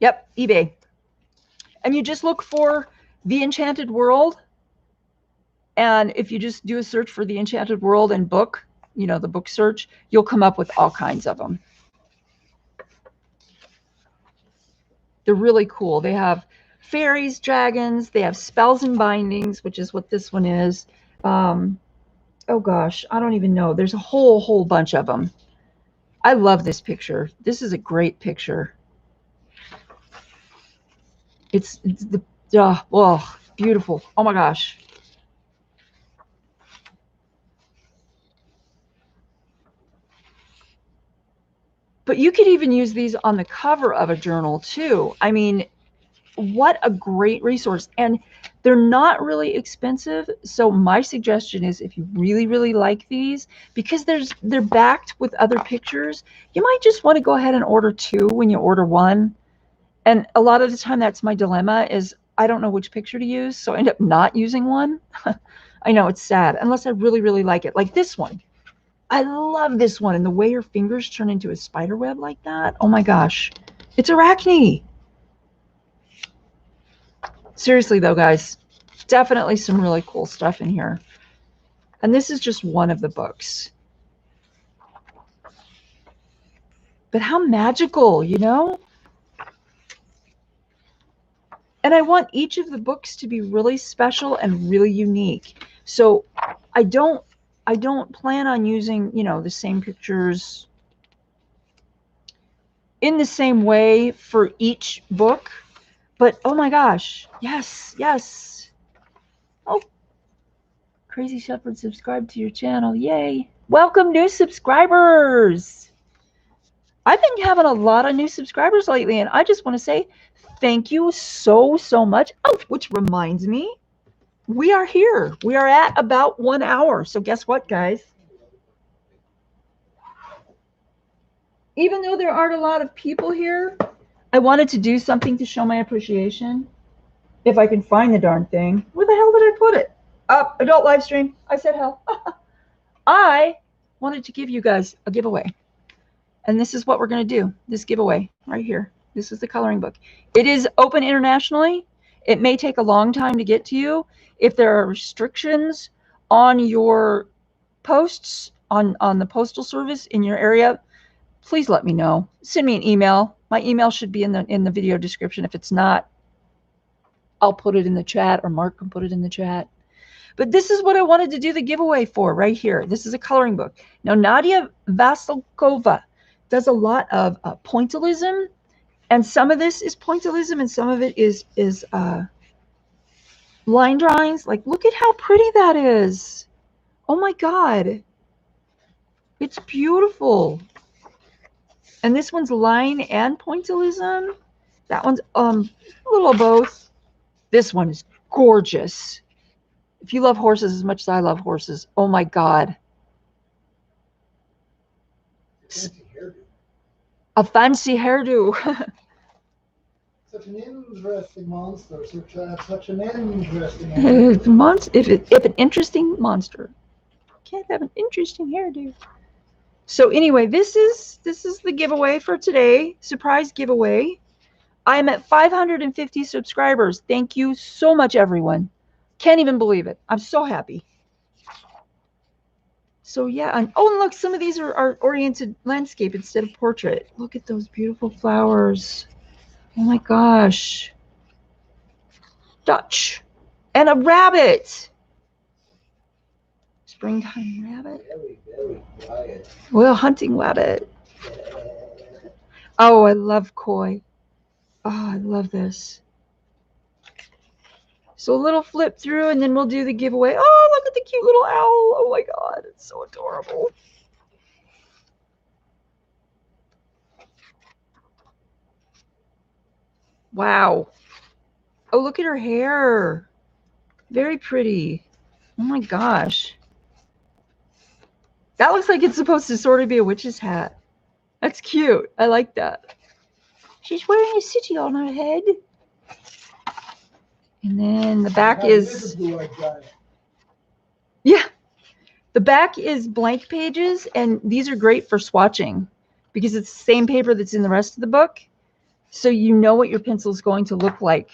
Yep, eBay. And you just look for The Enchanted World. And if you just do a search for The Enchanted World and book, the book search, you'll come up with all kinds of them. They're really cool. They have fairies, dragons, they have spells and bindings, which is what this one is. Oh gosh, I don't even know. There's a whole bunch of them. I love this picture. This is a great picture. It's beautiful. Oh my gosh. But you could even use these on the cover of a journal too. I mean, what a great resource. And they're not really expensive. So my suggestion is, if you really like these, because they're backed with other pictures, you might just want to go ahead and order two when you order one. And a lot of the time that's my dilemma, is I don't know which picture to use, so I end up not using one. I know, it's sad, unless I really like it. Like this one. I love this one, and the way her fingers turn into a spider web like that. Oh my gosh. It's Arachne. Seriously though, guys, definitely some really cool stuff in here. And this is just one of the books. But how magical, And I want each of the books to be really special and really unique. So I don't plan on using, the same pictures in the same way for each book. But oh my gosh, yes. Oh, Crazy Shepherd subscribed to your channel. Yay. Welcome, new subscribers. I've been having a lot of new subscribers lately, and I just want to say thank you so much. Oh, which reminds me, we are here. We are at about 1 hour. So guess what, guys? Even though there aren't a lot of people here, I wanted to do something to show my appreciation. If I can find the darn thing. Where the hell did I put it? Up, adult live stream. I said hell. I wanted to give you guys a giveaway. And this is what we're going to do. This giveaway right here. This is the coloring book. It is open internationally. It may take a long time to get to you. If there are restrictions on your posts, on the postal service in your area, please let me know. Send me an email. My email should be in the video description. If it's not, I'll put it in the chat, or Mark can put it in the chat. But this is what I wanted to do the giveaway for right here. This is a coloring book. Now, Nadia Vasilkova does a lot of pointillism, and some of this is pointillism, and some of it is line drawings. Like, look at how pretty that is. Oh my God. It's beautiful. And this one's line and pointillism. That one's a little of both. This one is gorgeous. If you love horses as much as I love horses, oh my God. Fancy hairdo. A fancy hairdo. Such an interesting monster. Such an interesting animal. If an interesting monster can't have an interesting hairdo. So anyway, this is the giveaway for today. Surprise giveaway. I'm at 550 subscribers. Thank you so much, everyone. Can't even believe it. I'm so happy. So yeah, and oh, and look, some of these are oriented landscape instead of portrait. Look at those beautiful flowers. Oh my gosh. Dutch. And a rabbit. Springtime rabbit. Very, very quiet. Well, hunting rabbit. Oh, I love koi. Oh, I love this. So a little flip through, and then we'll do the giveaway. Oh, look at the cute little owl. Oh my God, it's so adorable. Wow. Oh, look at her hair. Very pretty. Oh my gosh. That looks like it's supposed to sort of be a witch's hat. That's cute. I like that. She's wearing a city on her head. And then the back is... Yeah. The back is blank pages, and these are great for swatching because it's the same paper that's in the rest of the book. So you know what your pencil is going to look like.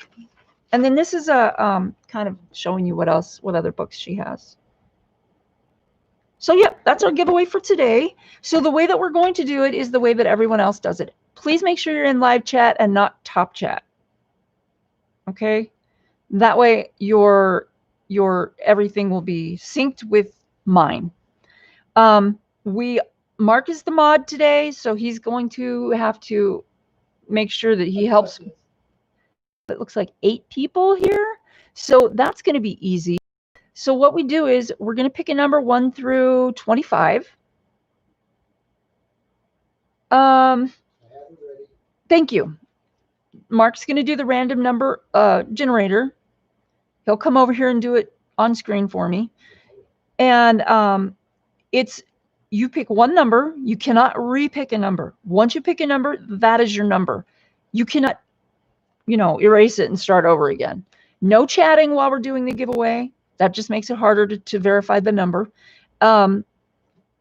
And then this is a kind of showing you what other books she has. So yeah, that's our giveaway for today. So the way that we're going to do it is the way that everyone else does it. Please make sure you're in live chat and not top chat. Okay? That way your everything will be synced with mine. Mark is the mod today, so he's going to have to make sure that he helps. It looks like 8 people here. So that's going to be easy. So what we do is we're going to pick a number 1 through 25. Thank you. Mark's going to do the random number generator. He'll come over here and do it on screen for me. And you pick one number. You cannot repick a number. Once you pick a number, that is your number. You cannot, erase it and start over again. No chatting while we're doing the giveaway. That just makes it harder to verify the number.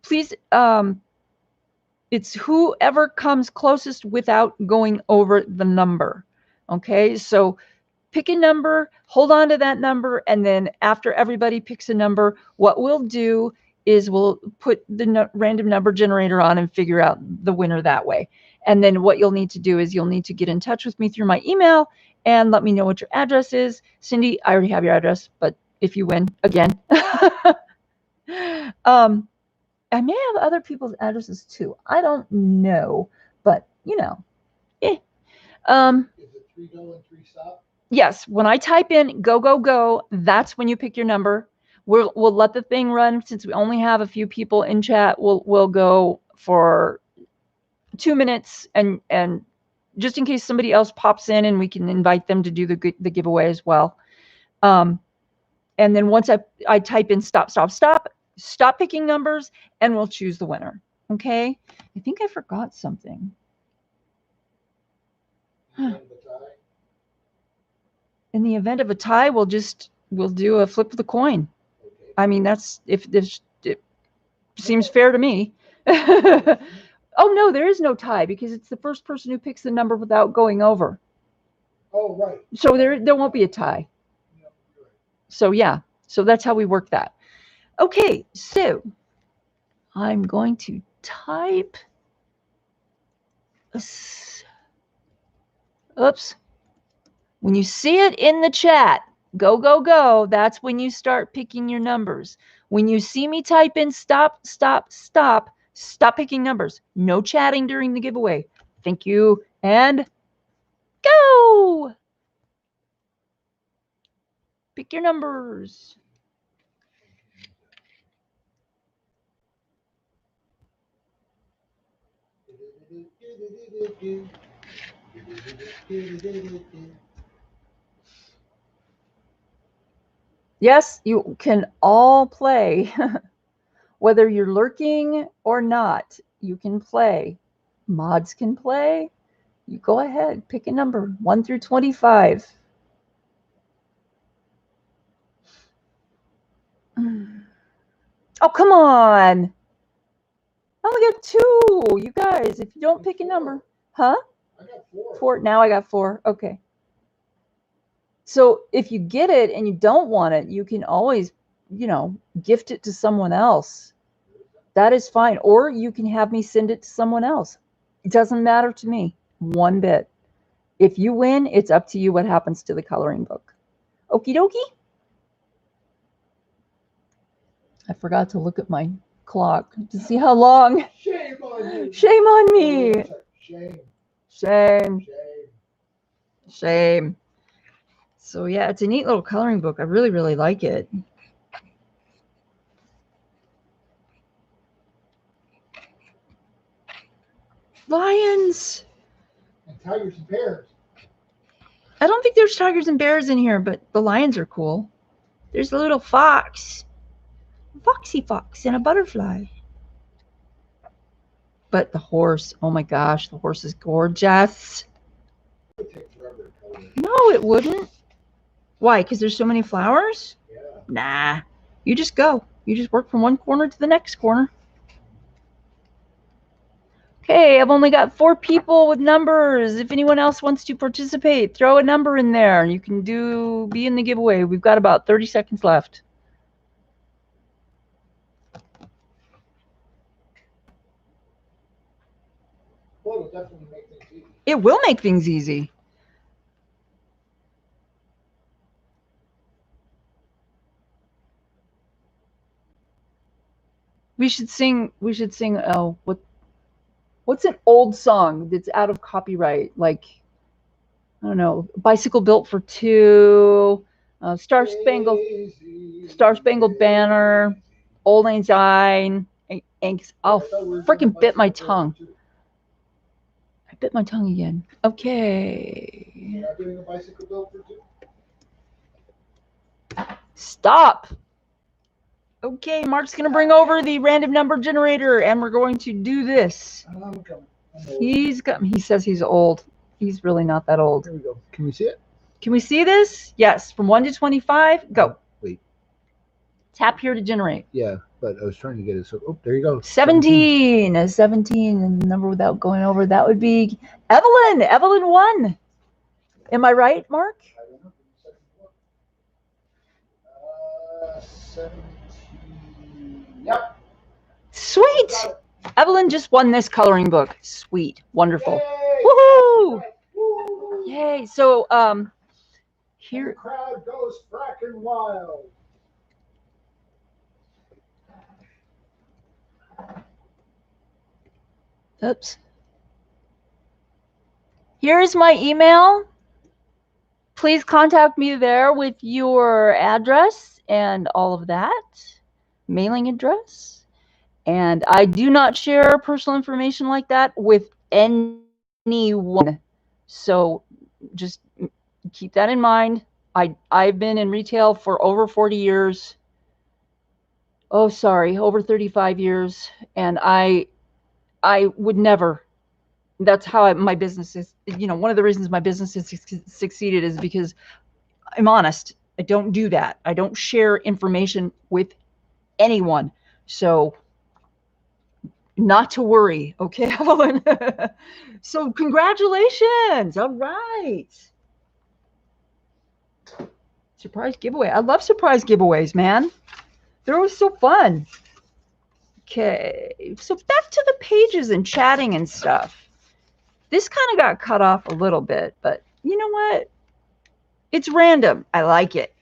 Please, it's whoever comes closest without going over the number. Okay, so pick a number, hold on to that number, and then after everybody picks a number, what we'll do is we'll put the random number generator on and figure out the winner that way. And then what you'll need to do is you'll need to get in touch with me through my email and let me know what your address is. Cindy, I already have your address, but if you win again. I may have other people's addresses too. I don't know, but Is it 3 go and 3 stop? Yes, when I type in go, go, go, that's when you pick your number. We'll let the thing run. Since we only have a few people in chat, we'll go for 2 minutes, and just in case somebody else pops in, and we can invite them to do the giveaway as well. And then once I type in stop picking numbers, and we'll choose the winner. Okay? I think I forgot something. Huh. In the event of a tie, we'll do a flip of the coin. Okay. I mean, it seems fair to me. Oh no, there is no tie because it's the first person who picks the number without going over. Oh, right. So there won't be a tie. No, you're right. So yeah, so that's how we work that. Okay, so I'm going to type Oops. When you see it in the chat, go, go, go, that's when you start picking your numbers. When you see me type in stop, stop, stop, stop picking numbers. No chatting during the giveaway. Thank you. And go. Pick your numbers. Yes, you can all play. Whether you're lurking or not, you can play. Mods can play. You go ahead, pick a number, 1 through 25. Oh, come on. I only got 2. You guys, if you don't pick a number. Huh? I got 4. 4. Now I got 4. Okay. So if you get it and you don't want it, you can always, gift it to someone else. That is fine. Or you can have me send it to someone else. It doesn't matter to me one bit. If you win, it's up to you what happens to the coloring book. Okie dokie. I forgot to look at my clock to see how long. Shame on you. Shame on me. Shame. Shame. Shame. Shame. So yeah, it's a neat little coloring book. I really, really like it. Lions. And tigers and bears. I don't think there's tigers and bears in here, but the lions are cool. There's a little fox. Foxy fox and a butterfly. But the horse, oh my gosh, the horse is gorgeous. It would take forever to color it. No, it wouldn't. Why? Because there's so many flowers? Yeah. Nah. You just go. You just work from one corner to the next corner. Okay, I've only got 4 people with numbers. If anyone else wants to participate, throw a number in there. You can be in the giveaway. We've got about 30 seconds left. Well, it'll definitely make things easy. It will make things easy. We should sing, oh, what's an old song that's out of copyright? Like, I don't know, Bicycle Built for Two, Star Spangled Banner, Old Lang Syne, I'll freaking bit my tongue. I bit my tongue again. Okay. You're not doing a Bicycle Built for Two? Stop. Okay, Mark's going to bring over the random number generator, and we're going to do this. I'm coming. He says he's old. He's really not that old. There we go. Can we see it? Can we see this? Yes. From 1 to 25, go. Wait. Tap here to generate. Yeah, but I was trying to get it. So, oh, there you go. 17. 17, and the number without going over, that would be Evelyn. Evelyn won. Am I right, Mark? I don't know. 17. Yep. Sweet. Evelyn just won this coloring book. Sweet. Wonderful. Yay! Woohoo! Woo! Yay. So here the crowd goes fracking wild. Oops. Here's my email. Please contact me there with your address and all of that. Mailing address. And I do not share personal information like that with anyone. So just keep that in mind. I've been in retail for over 40 years. Oh, sorry, over 35 years. And I would never. That's how my business is. One of the reasons my business has succeeded is because I'm honest. I don't do that. I don't share information with anyone. So not to worry. Okay, Evelyn. So congratulations. All right. Surprise giveaway. I love surprise giveaways, man. They're always so fun. Okay, so back to the pages and chatting and stuff. This kind of got cut off a little bit, but you know what? It's random. I like it.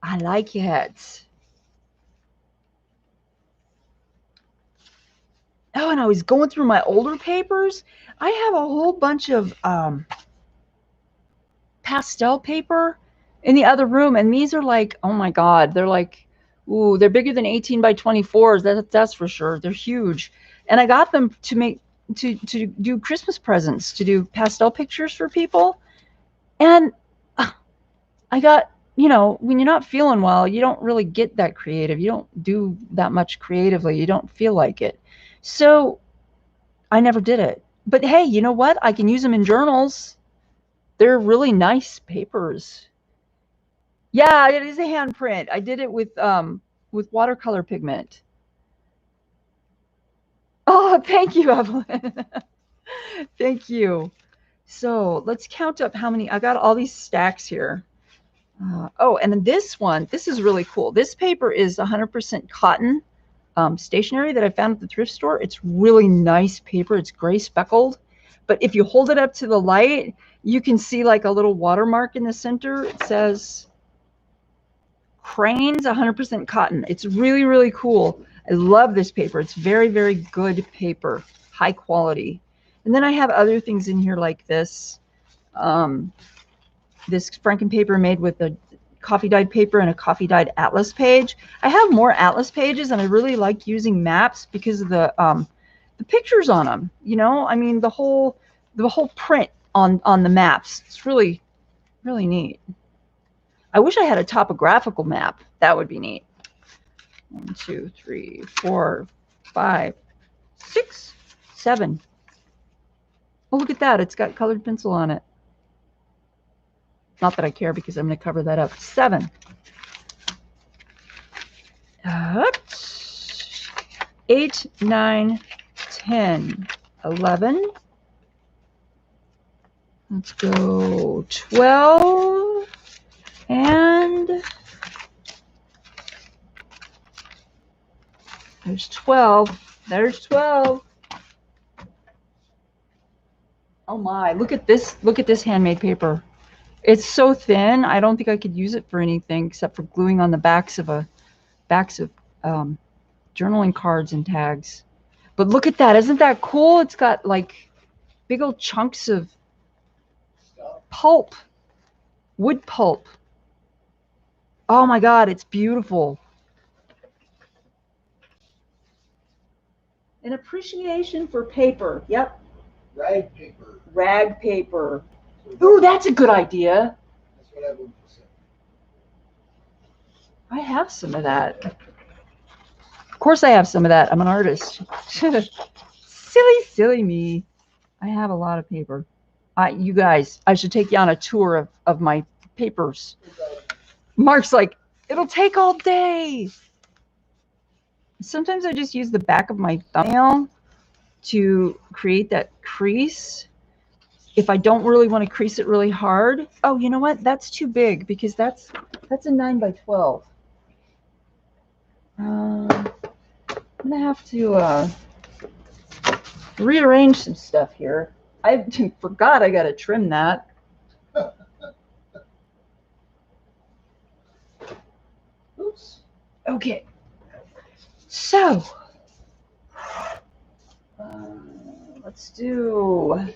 I like it. Oh, and I was going through my older papers. I have a whole bunch of pastel paper in the other room, and these are like, oh my God, they're like, ooh, they're bigger than 18 by 24s. That's for sure. They're huge. And I got them to make to do Christmas presents, to do pastel pictures for people. And I got, you know, when you're not feeling well, you don't really get that creative. You don't do that much creatively. You don't feel like it. So I never did it. But hey, you know what? I can use them in journals. They're really nice papers. Yeah, it is a handprint. I did it with watercolor pigment. Oh, thank you, Evelyn. Thank you. So let's count up how many. I got all these stacks here. Oh, and then this one, this is really cool. This paper is 100% cotton stationery that I found at the thrift store. It's really nice paper. It's gray speckled. But if you hold it up to the light, you can see like a little watermark in the center. It says Cranes 100% cotton. It's really, really cool. I love this paper. It's very, very good paper, high quality. And then I have other things in here like this. This Franken paper made with a coffee dyed paper and a coffee dyed atlas page. I have more atlas pages, and I really like using maps because of the pictures on them. You know, I mean the whole print on the maps. It's really, really neat. I wish I had a topographical map. That would be neat. 1, 2, 3, 4, 5, 6, 7. Oh, look at that. It's got colored pencil on it. Not that I care because I'm going to cover that up. 7. 8, 9, 10, 11. Let's go 12. And there's 12. There's 12. Oh my, look at this. Look at this handmade paper. It's so thin. I don't think I could use it for anything except for gluing on the backs of journaling cards and tags. But look at that. Isn't that cool? It's got like big old chunks of pulp, wood pulp. Oh my God, it's beautiful. An appreciation for paper. Yep. Rag paper. Rag paper. Ooh, that's a good idea. That's what I would say. I have some of that. Of course I have some of that. I'm an artist. Silly, silly me. I have a lot of paper. You guys, I should take you on a tour of my papers. Mark's like, it'll take all day. Sometimes I just use the back of my thumbnail to create that crease. If I don't really want to crease it really hard. Oh, you know what? That's too big because that's a 9 by 12. I'm gonna have to rearrange some stuff here. I forgot I gotta trim that. Oops. Okay. So let's do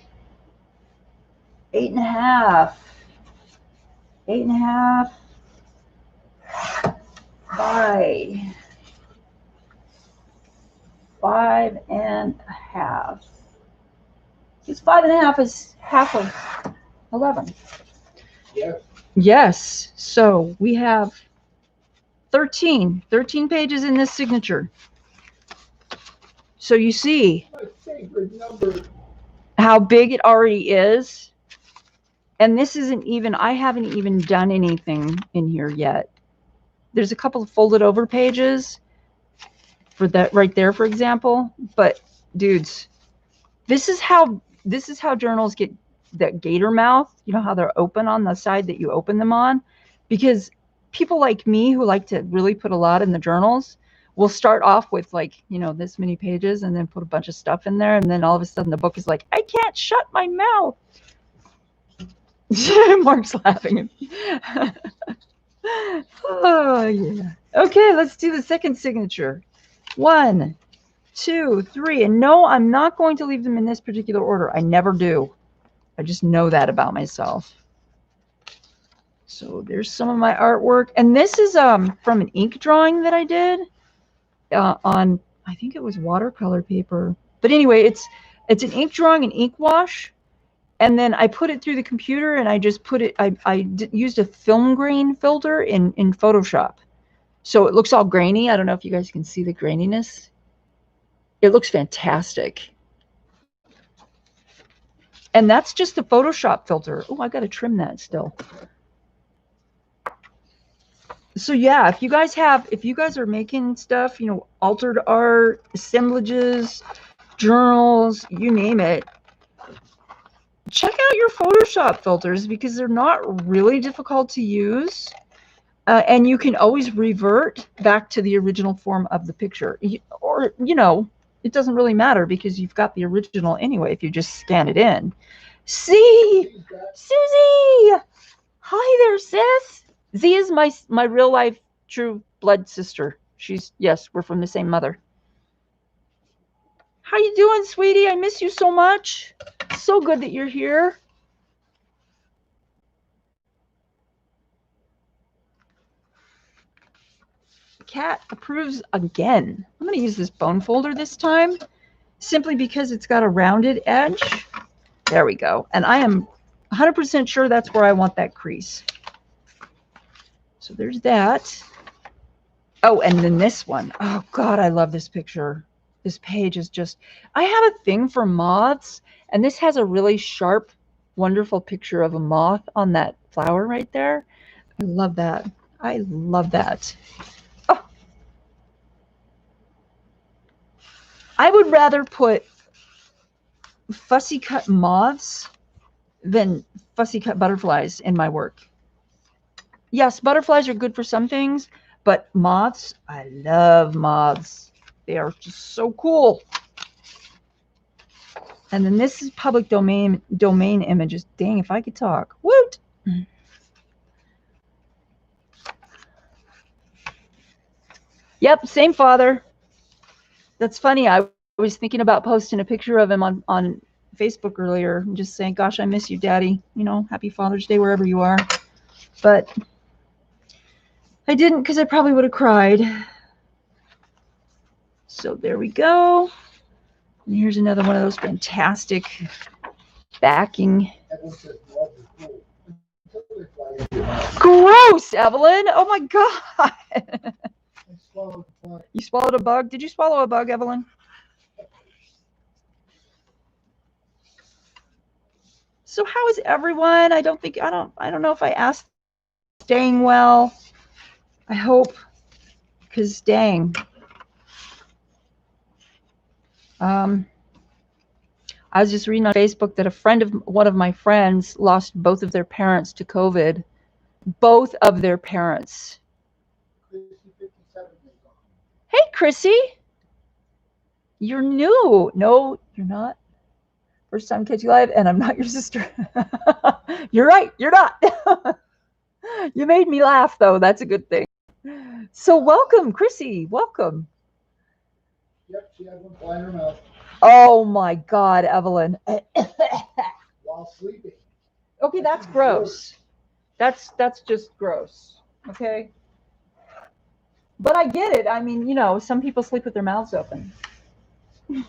8.5. 8.5 by 5.5. Because 5.5 is half of 11. Yes. Yes. So we have 13 pages in this signature. So you see My favorite number. how big it already is. And this isn't even, I haven't even done anything in here yet. There's a couple of folded over pages for that right there, for example. But dudes, this is how journals get that gator mouth. You know how they're open on the side that you open them on? Because people like me who like to really put a lot in the journals, we'll start off with like, you know, this many pages and then put a bunch of stuff in there. And then all of a sudden the book is like, I can't shut my mouth. Mark's laughing. Oh, yeah. Okay, let's do the second signature. 1, 2, 3. And no, I'm not going to leave them in this particular order. I never do. I just know that about myself. So there's some of my artwork. And this is from an ink drawing that I did on, I think it was watercolor paper. But anyway, it's an ink drawing, an ink wash. And then I put it through the computer and I just put it, I used a film grain filter in Photoshop. So it looks all grainy. I don't know if you guys can see the graininess. It looks fantastic. And that's just the Photoshop filter. Oh, I got to trim that still. So yeah, if you guys are making stuff, you know, altered art, assemblages, journals, you name it, check out your Photoshop filters because they're not really difficult to use. And you can always revert back to the original form of the picture. Or, you know, it doesn't really matter because you've got the original anyway if you just scan it in. See? Susie! Hi there, sis. Z is my real life true blood sister. Yes, we're from the same mother. How you doing, sweetie? I miss you so much. So good that you're here. Cat approves again. I'm going to use this bone folder this time simply because it's got a rounded edge. There we go. And I am 100% sure that's where I want that crease. So there's that. Oh, and then this one. Oh, God, I love this picture. This page is just, I have a thing for moths, and this has a really sharp, wonderful picture of a moth on that flower right there. I love that. I love that. Oh. I would rather put fussy cut moths than fussy cut butterflies in my work. Yes, butterflies are good for some things, but moths, I love moths. They are just so cool. And then this is public domain images. Dang, if I could talk. Woot! Yep, same father. That's funny. I was thinking about posting a picture of him on Facebook earlier and just saying, gosh, I miss you, Daddy. You know, happy Father's Day wherever you are. But I didn't because I probably would have cried. So there we go. And here's another one of those fantastic backing. Gross, Evelyn. Oh my God. You swallowed a bug? Did you swallow a bug, Evelyn? So how is everyone? I don't know if I asked. Staying well, I hope, because dang. I was just reading on Facebook that a friend of one of my friends lost both of their parents to COVID. Both of their parents. Hey, Chrissy. You're new. No, you're not. First time catch you live, and I'm not your sister. You're right. You're not. You made me laugh, though. That's a good thing. So welcome, Chrissy. Welcome. Yep, she had one fly in her mouth. Oh my God, Evelyn. While sleeping. Okay, that's gross. That's just gross. Okay. But I get it. I mean, you know, some people sleep with their mouths open. Do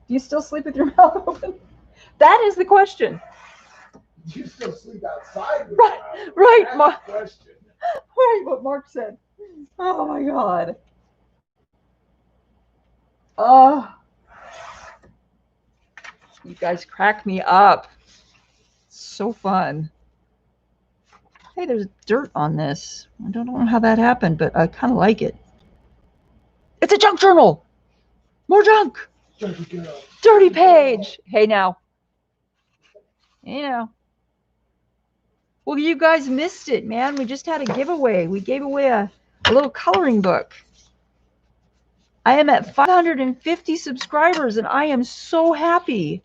you still sleep with your mouth open? That is the question. You still sleep outside with right, your mouth. right, That's Mark. the question. Right, what Mark said. Oh my God. Oh, you guys crack me up. So fun. Hey, there's dirt on this. I don't know how that happened, but I kind of like it. It's a junk journal. More junk. Dirty girl. Dirty page. Hey now. Hey now. Well, you guys missed it, man. We just had a giveaway. We gave away a little coloring book. I am at 550 subscribers and I am so happy.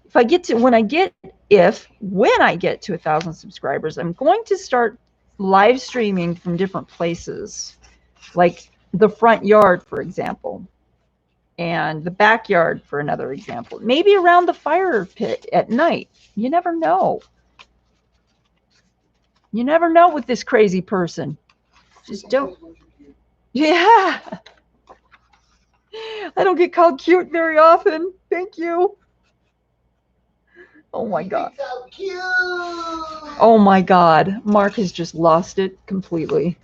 If I get to, when I get to 1,000 subscribers, I'm going to start live streaming from different places, like the front yard, for example, and the backyard, for another example. Maybe around the fire pit at night. You never know. You never know with this crazy person. Just don't. Yeah. I don't get called cute very often. Thank you. Oh my God. So cute. Oh my God. Mark has just lost it completely.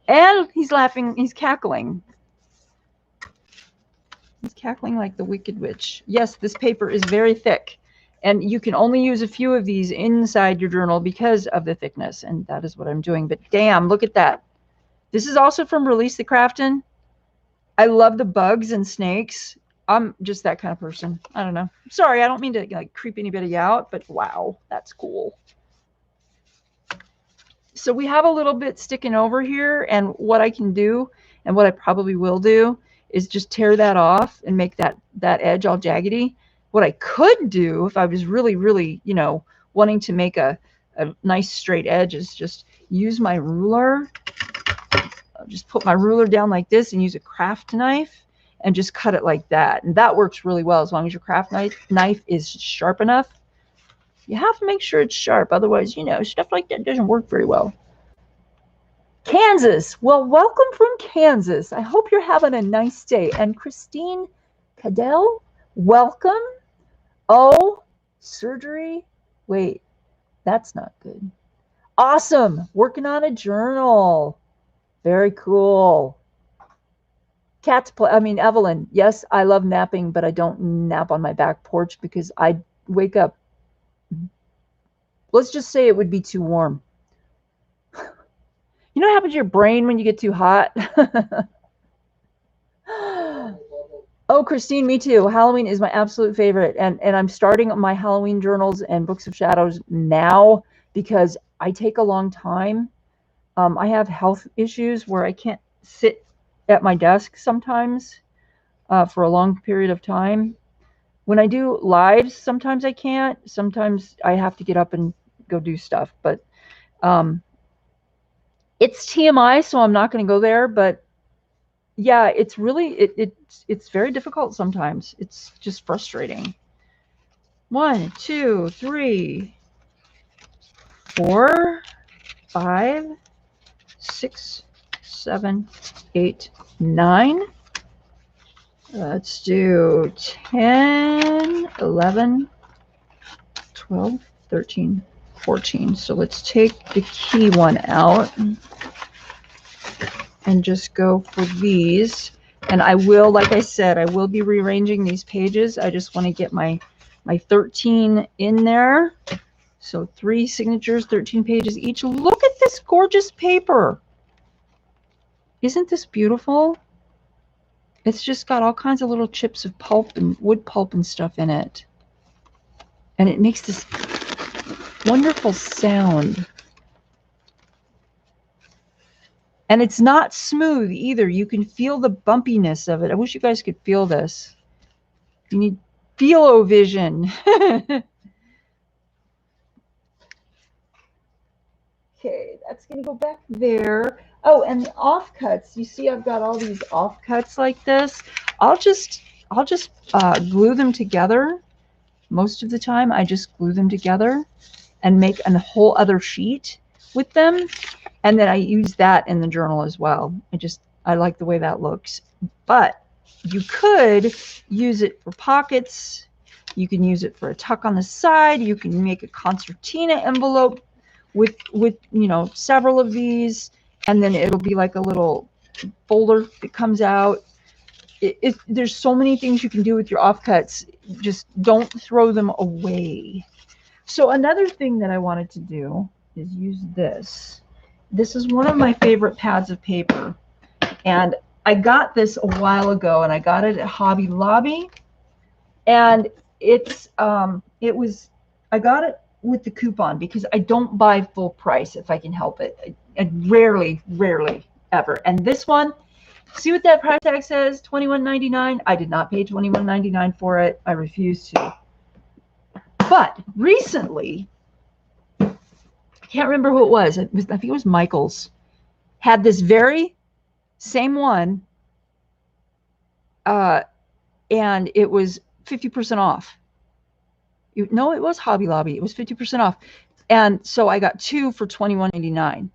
And he's laughing. He's cackling. He's cackling like the Wicked Witch. Yes, this paper is very thick. And you can only use a few of these inside your journal because of the thickness. And that is what I'm doing. But damn, look at that. This is also from Release The Craftin. I love the bugs and snakes. I'm just that kind of person. I don't know. Sorry, I don't mean to like creep anybody out, but wow, that's cool. So we have a little bit sticking over here, and what I can do, and what I probably will do, is just tear that off and make that edge all jaggedy. What I could do, if I was really, really, you know, wanting to make a nice straight edge, is just use my ruler. I'll just put my ruler down like this and use a craft knife and just cut it like that. And that works really well as long as your craft knife is sharp enough. You have to make sure it's sharp. Otherwise, you know, stuff like that doesn't work very well. Kansas. Well, welcome from Kansas. I hope you're having a nice day. And Christine Cadell, welcome. Oh, surgery. Wait, that's not good. Awesome. Working on a journal. Very cool. Evelyn, yes, I love napping, but I don't nap on my back porch because I wake up. Let's just say it would be too warm. You know what happens to your brain when you get too hot? Oh, Christine, me too. Halloween is my absolute favorite. And I'm starting my Halloween journals and books of shadows now because I take a long time. I have health issues where I can't sit at my desk sometimes for a long period of time. When I do lives, sometimes I can't. Sometimes I have to get up and go do stuff. But it's TMI, so I'm not going to go there. But yeah, it's really, it's very difficult sometimes. It's just frustrating. 1, 2, 3, 4, 5, 6, 7, 8, 9. Let's do 10, 11, 12, 13, 14. So let's take the key one out and just go for these. And I will, like I said, I will be rearranging these pages. I just want to get my 13 in there. So 3 signatures, 13 pages each. Look at this gorgeous paper. Isn't this beautiful? It's just got all kinds of little chips of pulp and wood pulp and stuff in it. And it makes this wonderful sound. And it's not smooth either. You can feel the bumpiness of it. I wish you guys could feel this. You need feel-o-vision. Okay, that's going to go back there. Oh, and the offcuts. You see I've got all these offcuts like this. I'll just glue them together. Most of the time I just glue them together and make a whole other sheet with them. And then I use that in the journal as well. I like the way that looks. But you could use it for pockets. You can use it for a tuck on the side. You can make a concertina envelope with you know, several of these, and then it'll be like a little folder that comes out. There's so many things you can do with your offcuts. Just don't throw them away. So another thing that I wanted to do is use this. This is one of my favorite pads of paper, and I got this a while ago, and I got it at Hobby Lobby, and I got it with the coupon because I don't buy full price if I can help it. I rarely ever. And this one See what that price tag says? $21.99. I did not pay $21.99 for it. I refuse to. But recently, I can't remember who it was. I think it was Michael's. Had this very same one, and it was 50% off. No, it was Hobby Lobby. It was 50% off. And so I got 2 for $21.99,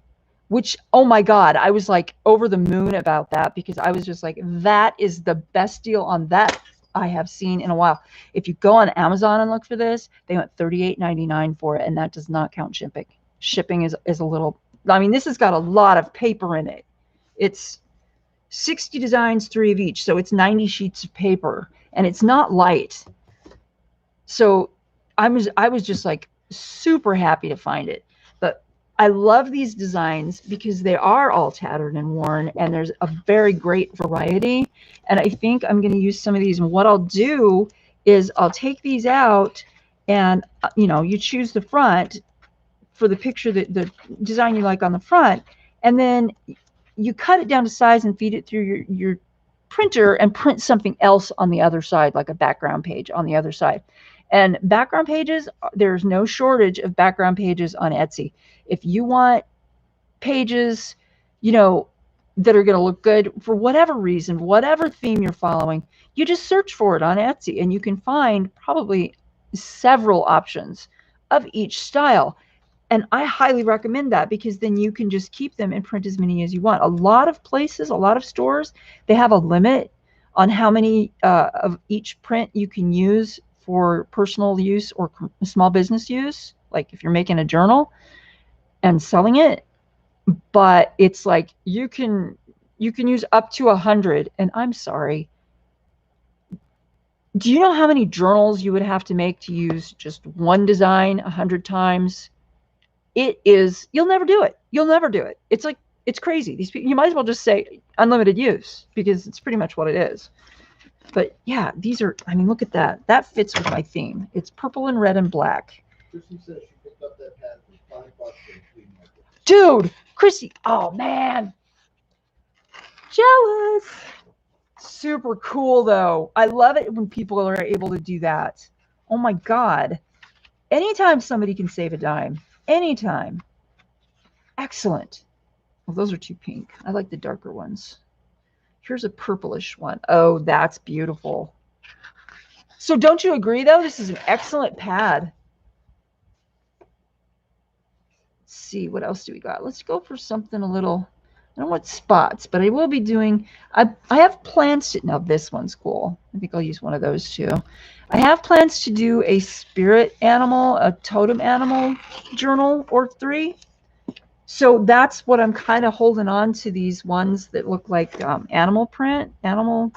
which, oh my God, I was like over the moon about that, because I was just like, that is the best deal on that I have seen in a while. If you go on Amazon and look for this, they went $38.99 for it, and that does not count shipping. Shipping is a little, I mean, this has got a lot of paper in it. It's 60 designs, 3 of each, so it's 90 sheets of paper, and it's not light. So I was just like super happy to find it. But I love these designs because they are all tattered and worn, and there's a very great variety. And I think I'm going to use some of these. And what I'll do is I'll take these out, and you choose the front for the picture, the design you like on the front, and then you cut it down to size and feed it through your printer and print something else on the other side, like a background page on the other side. And background pages, there's no shortage of background pages on Etsy. If you want pages, that are going to look good for whatever reason, whatever theme you're following, you just search for it on Etsy, and you can find probably several options of each style. And I highly recommend that, because then you can just keep them and print as many as you want. A lot of places, a lot of stores, they have a limit on how many of each print you can use for personal use or small business use, like if you're making a journal and selling it. But it's like you can use up to 100. And I'm sorry, do you know how many journals you would have to make to use just one design 100 times? It is, you'll never do it. You'll never do it. It's like, it's crazy. These people, you might as well just say unlimited use, because it's pretty much what it is. But yeah, these are, I mean, look at that. That fits with my theme. It's purple and red and black. Chrissy says she picked up that pad for $5 at flea market. Dude, Chrissy, oh man. Jealous. Super cool though. I love it when people are able to do that. Oh my God. Anytime somebody can save a dime. Anytime. Excellent. Well, those are too pink. I like the darker ones. Here's a purplish one. Oh, that's beautiful. So don't you agree, though? This is an excellent pad. Let's see. What else do we got? Let's go for something a little, I don't want spots, but I will be doing, I have plans to, now this one's cool. I think I'll use one of those too. I have plans to do a spirit animal, a totem animal journal or 3. So that's what I'm kind of holding on to, these ones that look like animal print, animal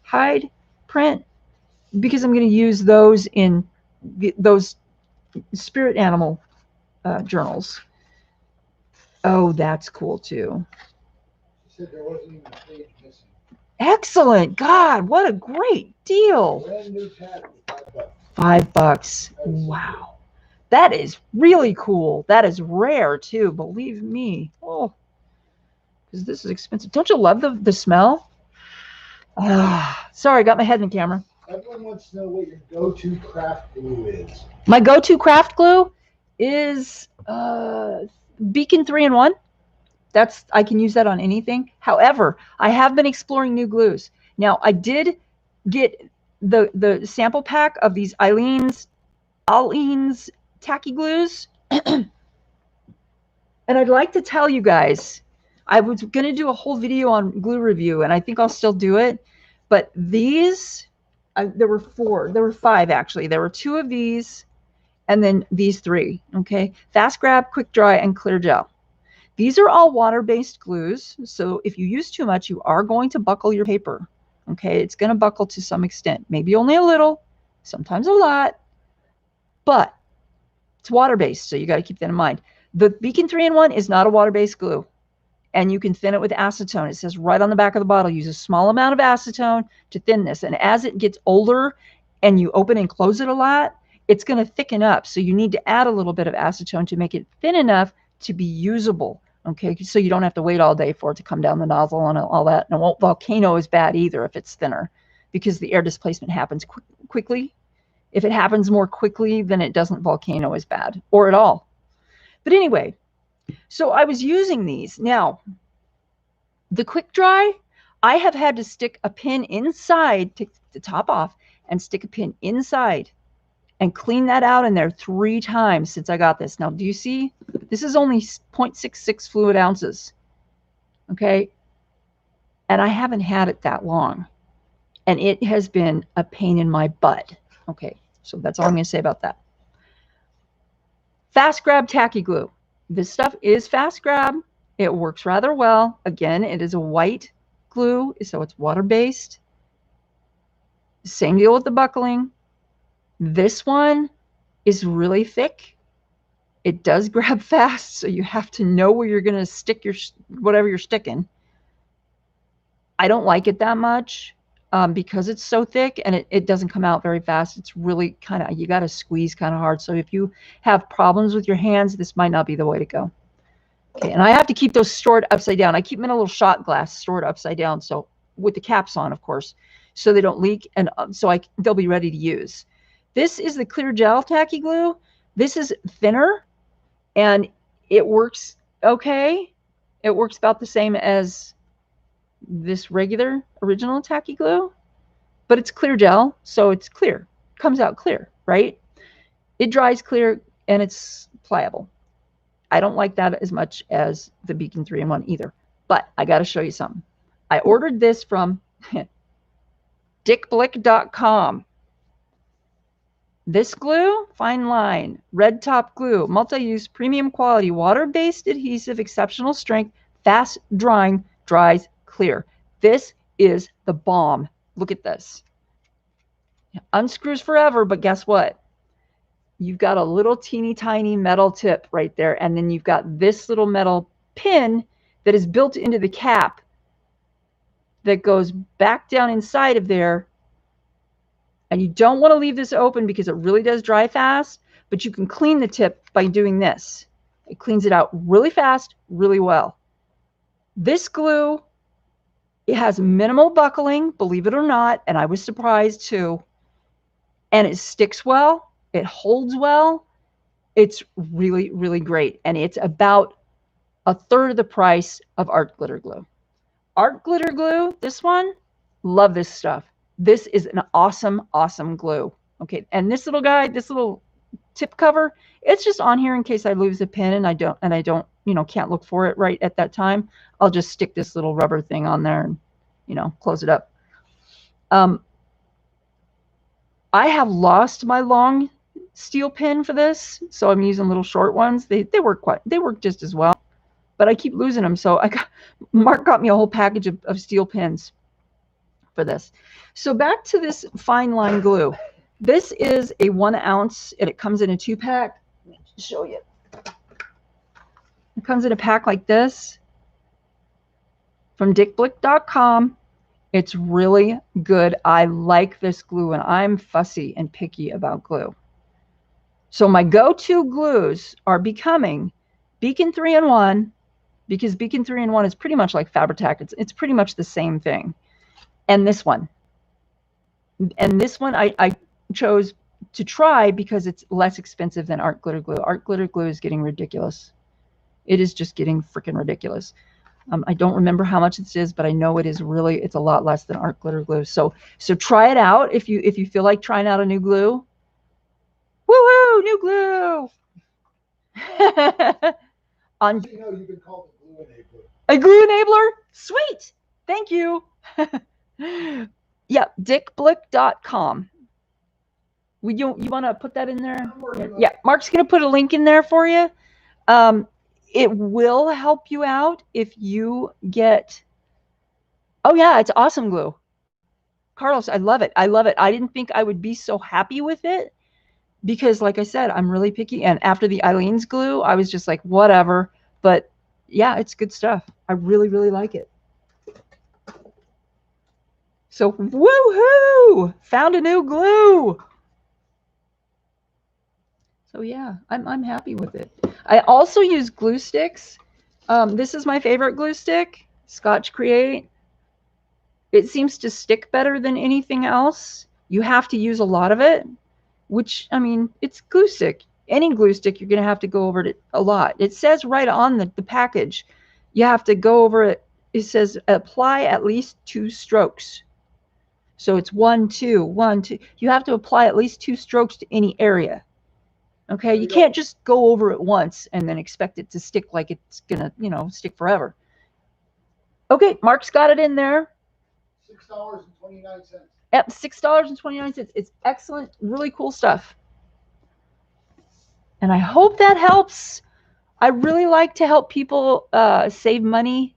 hide print, because I'm going to use those in those spirit animal journals. Oh, that's cool too. She said there wasn't even a page missing. Excellent. God, what a great deal. Brand new pad for $5. $5. Wow. That is really cool. That is rare too, believe me. Oh, because this is expensive. Don't you love the smell? Sorry, I got my head in the camera. Everyone wants to know what your go-to craft glue is. My go-to craft glue is Beacon 3-in-1. I can use that on anything. However, I have been exploring new glues. Now, I did get the sample pack of these Aleene's tacky glues. And I'd like to tell you guys, I was going to do a whole video on glue review, and I think I'll still do it. But these, there were 4. There were 5, actually. There were 2 of these, and then these 3. Okay. Fast Grab, Quick Dry, and Clear Gel. These are all water-based glues. So if you use too much, you are going to buckle your paper. Okay. It's going to buckle to some extent. Maybe only a little, sometimes a lot. But it's water-based, so you got to keep that in mind. The Beacon 3-in-1 is not a water-based glue, and you can thin it with acetone. It says right on the back of the bottle, use a small amount of acetone to thin this. And as it gets older and you open and close it a lot, it's going to thicken up. So you need to add a little bit of acetone to make it thin enough to be usable. Okay, so you don't have to wait all day for it to come down the nozzle and all that. And volcano is bad either if it's thinner, because the air displacement happens quickly. If it happens more quickly, then it doesn't volcano as bad, or at all. But anyway, so I was using these. Now, the quick dry, I have had to stick a pin inside, take the top off, and stick a pin inside and clean that out in there 3 times since I got this. Now, do you see? This is only 0.66 fluid ounces. Okay. And I haven't had it that long. And it has been a pain in my butt. Okay. So that's all I'm going to say about that. Fast grab tacky glue. This stuff is fast grab. It works rather well. Again, it is a white glue, so it's water-based. Same deal with the buckling. This one is really thick. It does grab fast, so you have to know where you're going to stick your whatever you're sticking. I don't like it that much because it's so thick and it doesn't come out very fast. It's really kind of, you got to squeeze kind of hard. So if you have problems with your hands, this might not be the way to go. Okay, and I have to keep those stored upside down. I keep them in a little shot glass stored upside down, so with the caps on, of course, so they don't leak, and so they'll be ready to use. This is the clear gel tacky glue. This is thinner, and it works okay. It works about the same as this regular original tacky glue, but it's clear gel, so it's clear. Comes out clear, right? It dries clear, and it's pliable. I don't like that as much as the Beacon 3-in-1 either, but I got to show you something. I ordered this from dickblick.com. This glue, fine line, red top glue, multi-use, premium quality, water-based adhesive, exceptional strength, fast drying, dries clear. This is the bomb. Look at this. Unscrews forever, but guess what? You've got a little teeny tiny metal tip right there, and then you've got this little metal pin that is built into the cap that goes back down inside of there. And you don't want to leave this open because it really does dry fast, but you can clean the tip by doing this. It cleans it out really fast, really well. This glue, it has minimal buckling, believe it or not, and I was surprised too. And it sticks well. It holds well. It's really, really great. And it's about 1/3 of the price of art glitter glue. Art glitter glue, this one, love this stuff. This is an awesome, awesome glue. Okay, and this little guy, this little tip cover, it's just on here in case I lose a pin and I don't, can't look for it right at that time. I'll just stick this little rubber thing on there and, close it up. I have lost my long steel pin for this, so I'm using little short ones. They work just as well, but I keep losing them. So Mark got me a whole package of steel pins for this. So back to this fine line glue. This is a 1 ounce, and it comes in a 2-pack. Let me show you. It comes in a pack like this from dickblick.com. It's really good. I like this glue, and I'm fussy and picky about glue. So my go-to glues are becoming Beacon 3-in-1, because Beacon 3-in-1 is pretty much like Fabri-Tac. It's pretty much the same thing. And this one. And this one I chose to try because it's less expensive than art glitter glue. Art glitter glue is getting ridiculous. It is just getting freaking ridiculous. I don't remember how much this is, but I know it's a lot less than art glitter glue. So try it out if you feel like trying out a new glue. Woohoo, new glue. You've been called a glue enabler. A glue enabler? Sweet. Thank you. Yeah, dickblick.com. You want to put that in there? Yeah, Mark's going to put a link in there for you. It will help you out if you get, oh yeah, it's awesome glue. Carlos, I love it. I love it. I didn't think I would be so happy with it because, like I said, I'm really picky. And after the Eileen's glue, I was just like, whatever. But yeah, it's good stuff. I really, really like it. So woohoo! Found a new glue. So yeah, I'm happy with it. I also use glue sticks This is my favorite glue stick, Scotch Create. It seems to stick better than anything else. You have to use a lot of it, which, I mean, it's glue stick. Any glue stick, you're going to have to go over it a lot. It says right on the package, you have to go over it. It says apply at least 2 strokes. So it's 1, 2, 1, 2. You have to apply at least 2 strokes to any area. Okay, you can't just go over it once and then expect it to stick like it's gonna, stick forever. Okay, Mark's got it in there. $6.29. Yep, $6.29. It's excellent, really cool stuff. And I hope that helps. I really like to help people save money.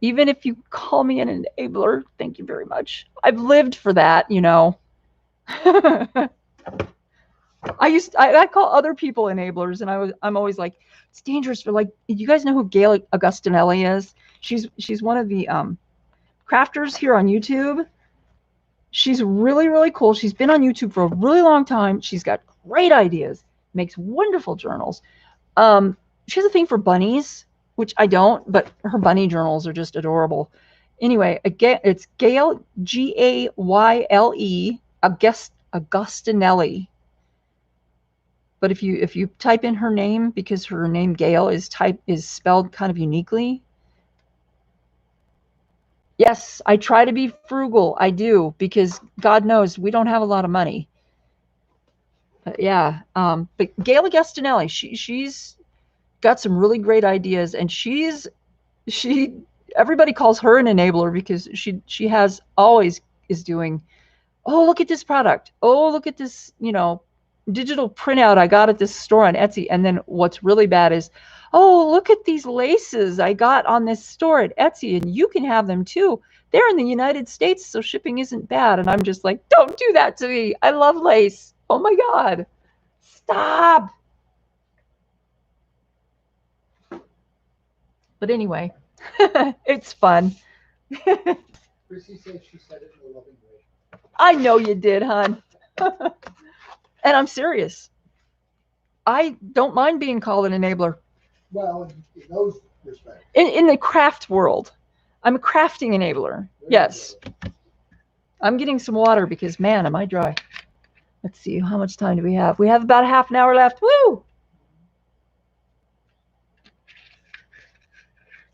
Even if you call me an enabler, thank you very much. I've lived for that. I call other people enablers, and I'm always like, it's dangerous for, like, you guys know who Gail Augustinelli is? She's one of the crafters here on YouTube. She's really, really cool. She's been on YouTube for a really long time. She's got great ideas, makes wonderful journals. She has a thing for bunnies, which I don't, but her bunny journals are just adorable. Anyway, again, it's Gail, Gayle, Augustinelli. But if you type in her name, because her name Gail is spelled kind of uniquely. Yes, I try to be frugal. I do, because God knows we don't have a lot of money. But yeah, but Gail Augustinelli, she's got some really great ideas, and everybody calls her an enabler because she has always is doing, oh, look at this product, oh, look at this, digital printout I got at this store on Etsy. And then what's really bad is, oh, look at these laces I got on this store at Etsy, and you can have them too. They're in the United States, so shipping isn't bad. And I'm just like, don't do that to me. I love lace. Oh my God. Stop. But anyway, it's fun. Chrissy said she said it in a loving way. I know you did, hon. And I'm serious. I don't mind being called an enabler. Well, in those respects. In the craft world. I'm a crafting enabler. Yes. I'm getting some water because, man, am I dry. Let's see, how much time do we have? We have about a half an hour left. Woo!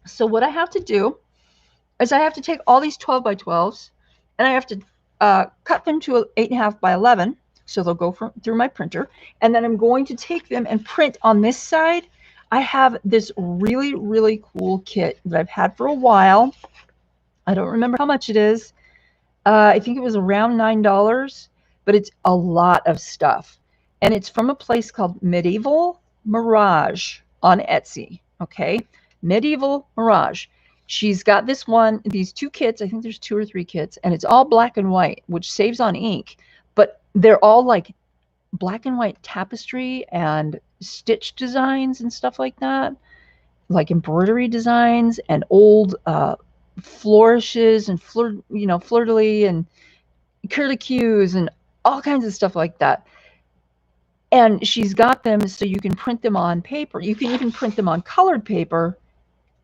So what I have to do is I have to take all these 12 by 12s and I have to cut them to 8.5 by 11. So they'll go through my printer. And then I'm going to take them and print on this side. I have this really, really cool kit that I've had for a while. I don't remember how much it is. I think it was around $9, but it's a lot of stuff. And it's from a place called Medieval Mirage on Etsy. Okay, Medieval Mirage. She's got these 2 kits. I think there's 2 or 3 kits, and it's all black and white, which saves on ink. But they're all like black and white tapestry and stitch designs and stuff like that, like embroidery designs and old flourishes and fleur-de-lis and curlicues and all kinds of stuff like that. And she's got them so you can print them on paper. You can even print them on colored paper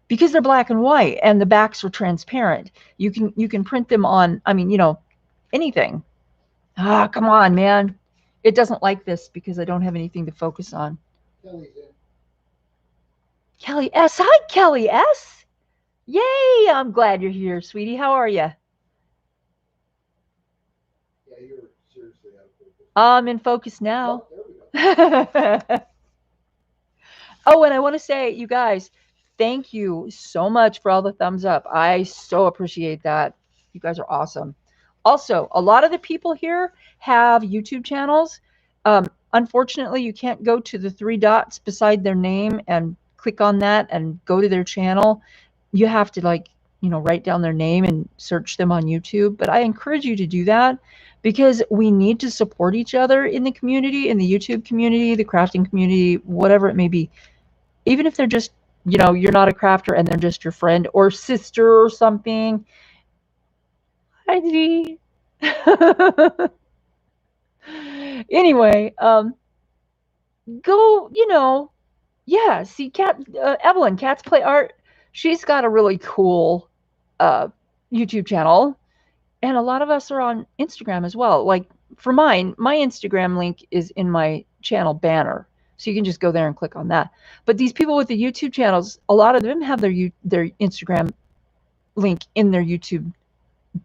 because they're black and white and the backs are transparent. You can print them on, anything. Ah, come on, man. It doesn't like this because I don't have anything to focus on. Kelly's in. Kelly S. Hi, Kelly S. Yay, I'm glad you're here, sweetie. How are you? Yeah, you're seriously out of focus. I'm in focus now. Oh, there we go. Oh, and I want to say, you guys, thank you so much for all the thumbs up. I so appreciate that. You guys are awesome. Also, a lot of the people here have YouTube channels. Unfortunately, you can't go to the 3 dots beside their name and click on that and go to their channel. You have to write down their name and search them on YouTube. But I encourage you to do that because we need to support each other in the community, in the YouTube community, the crafting community, whatever it may be. Even if they're just, you're not a crafter and they're just your friend or sister or something. Hi, Dee. Anyway, go, Yeah, see, Evelyn, Cats Play Art, she's got a really cool uh, YouTube channel, and a lot of us are on Instagram as well. Like for mine, my Instagram link is in my channel banner, so you can just go there and click on that. But these people with the YouTube channels, a lot of them have their Instagram link in their YouTube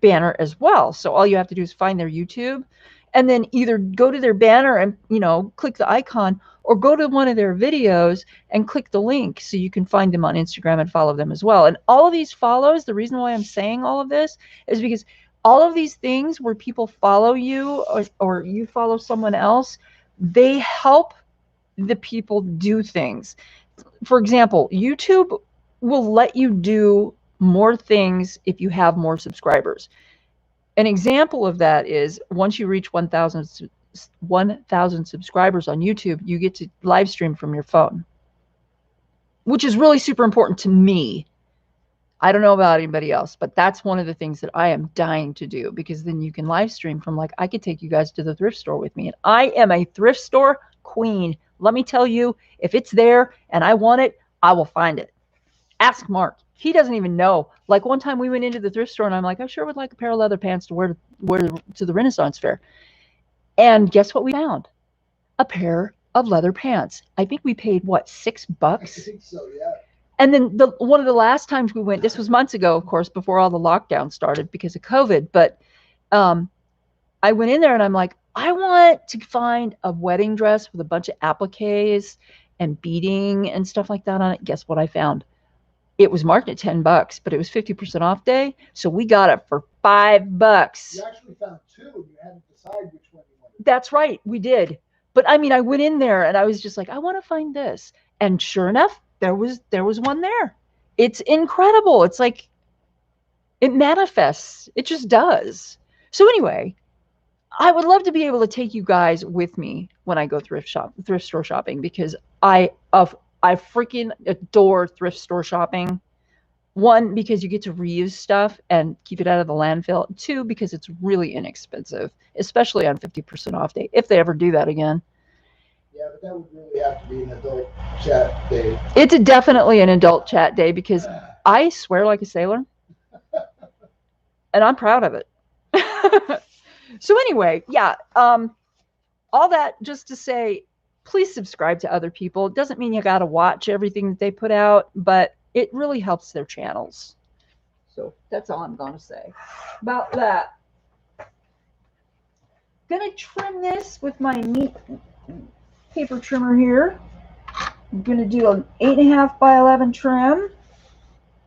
banner as well. So all you have to do is find their YouTube and then either go to their banner and, click the icon, or go to one of their videos and click the link so you can find them on Instagram and follow them as well. And all of these follows, the reason why I'm saying all of this is because all of these things where people follow you, or you follow someone else, they help the people do things. For example, YouTube will let you do more things if you have more subscribers. An example of that is once you reach 1,000 subscribers on YouTube, you get to live stream from your phone, which is really super important to me. I don't know about anybody else, but that's one of the things that I am dying to do, because then you can live stream from, like, I could take you guys to the thrift store with me. And I am a thrift store queen. Let me tell you, if it's there and I want it, I will find it. Ask Mark. He doesn't even know. Like one time we went into the thrift store and I'm like, I sure would like a pair of leather pants to wear to the Renaissance Fair. And guess what we found? A pair of leather pants. I think we paid, what, $6? I think so, yeah. And then one of the last times we went, this was months ago, of course, before all the lockdown started because of COVID. But I went in there and I'm like, I want to find a wedding dress with a bunch of appliques and beading and stuff like that on it. Guess what I found? It was marked at $10, but it was 50% off day. So we got it for $5. You actually found two and you had to decide which one you wanted. That's right. We did. But I mean, I went in there and I was just like, I want to find this. And sure enough, there was one there. It's incredible. It's like, it manifests. It just does. So anyway, I would love to be able to take you guys with me when I go thrift store shopping, because I freaking adore thrift store shopping. One, because you get to reuse stuff and keep it out of the landfill. Two, because it's really inexpensive, especially on 50% off day, if they ever do that again. Yeah, but that would really have to be an adult chat day. It's definitely an adult chat day, because I swear like a sailor. And I'm proud of it. So anyway, yeah, all that just to say, please subscribe to other people. It doesn't mean you got to watch everything that they put out, but it really helps their channels. So that's all I'm going to say about that. Going to trim this with my neat paper trimmer here. I'm going to do an 8.5 by 11 trim,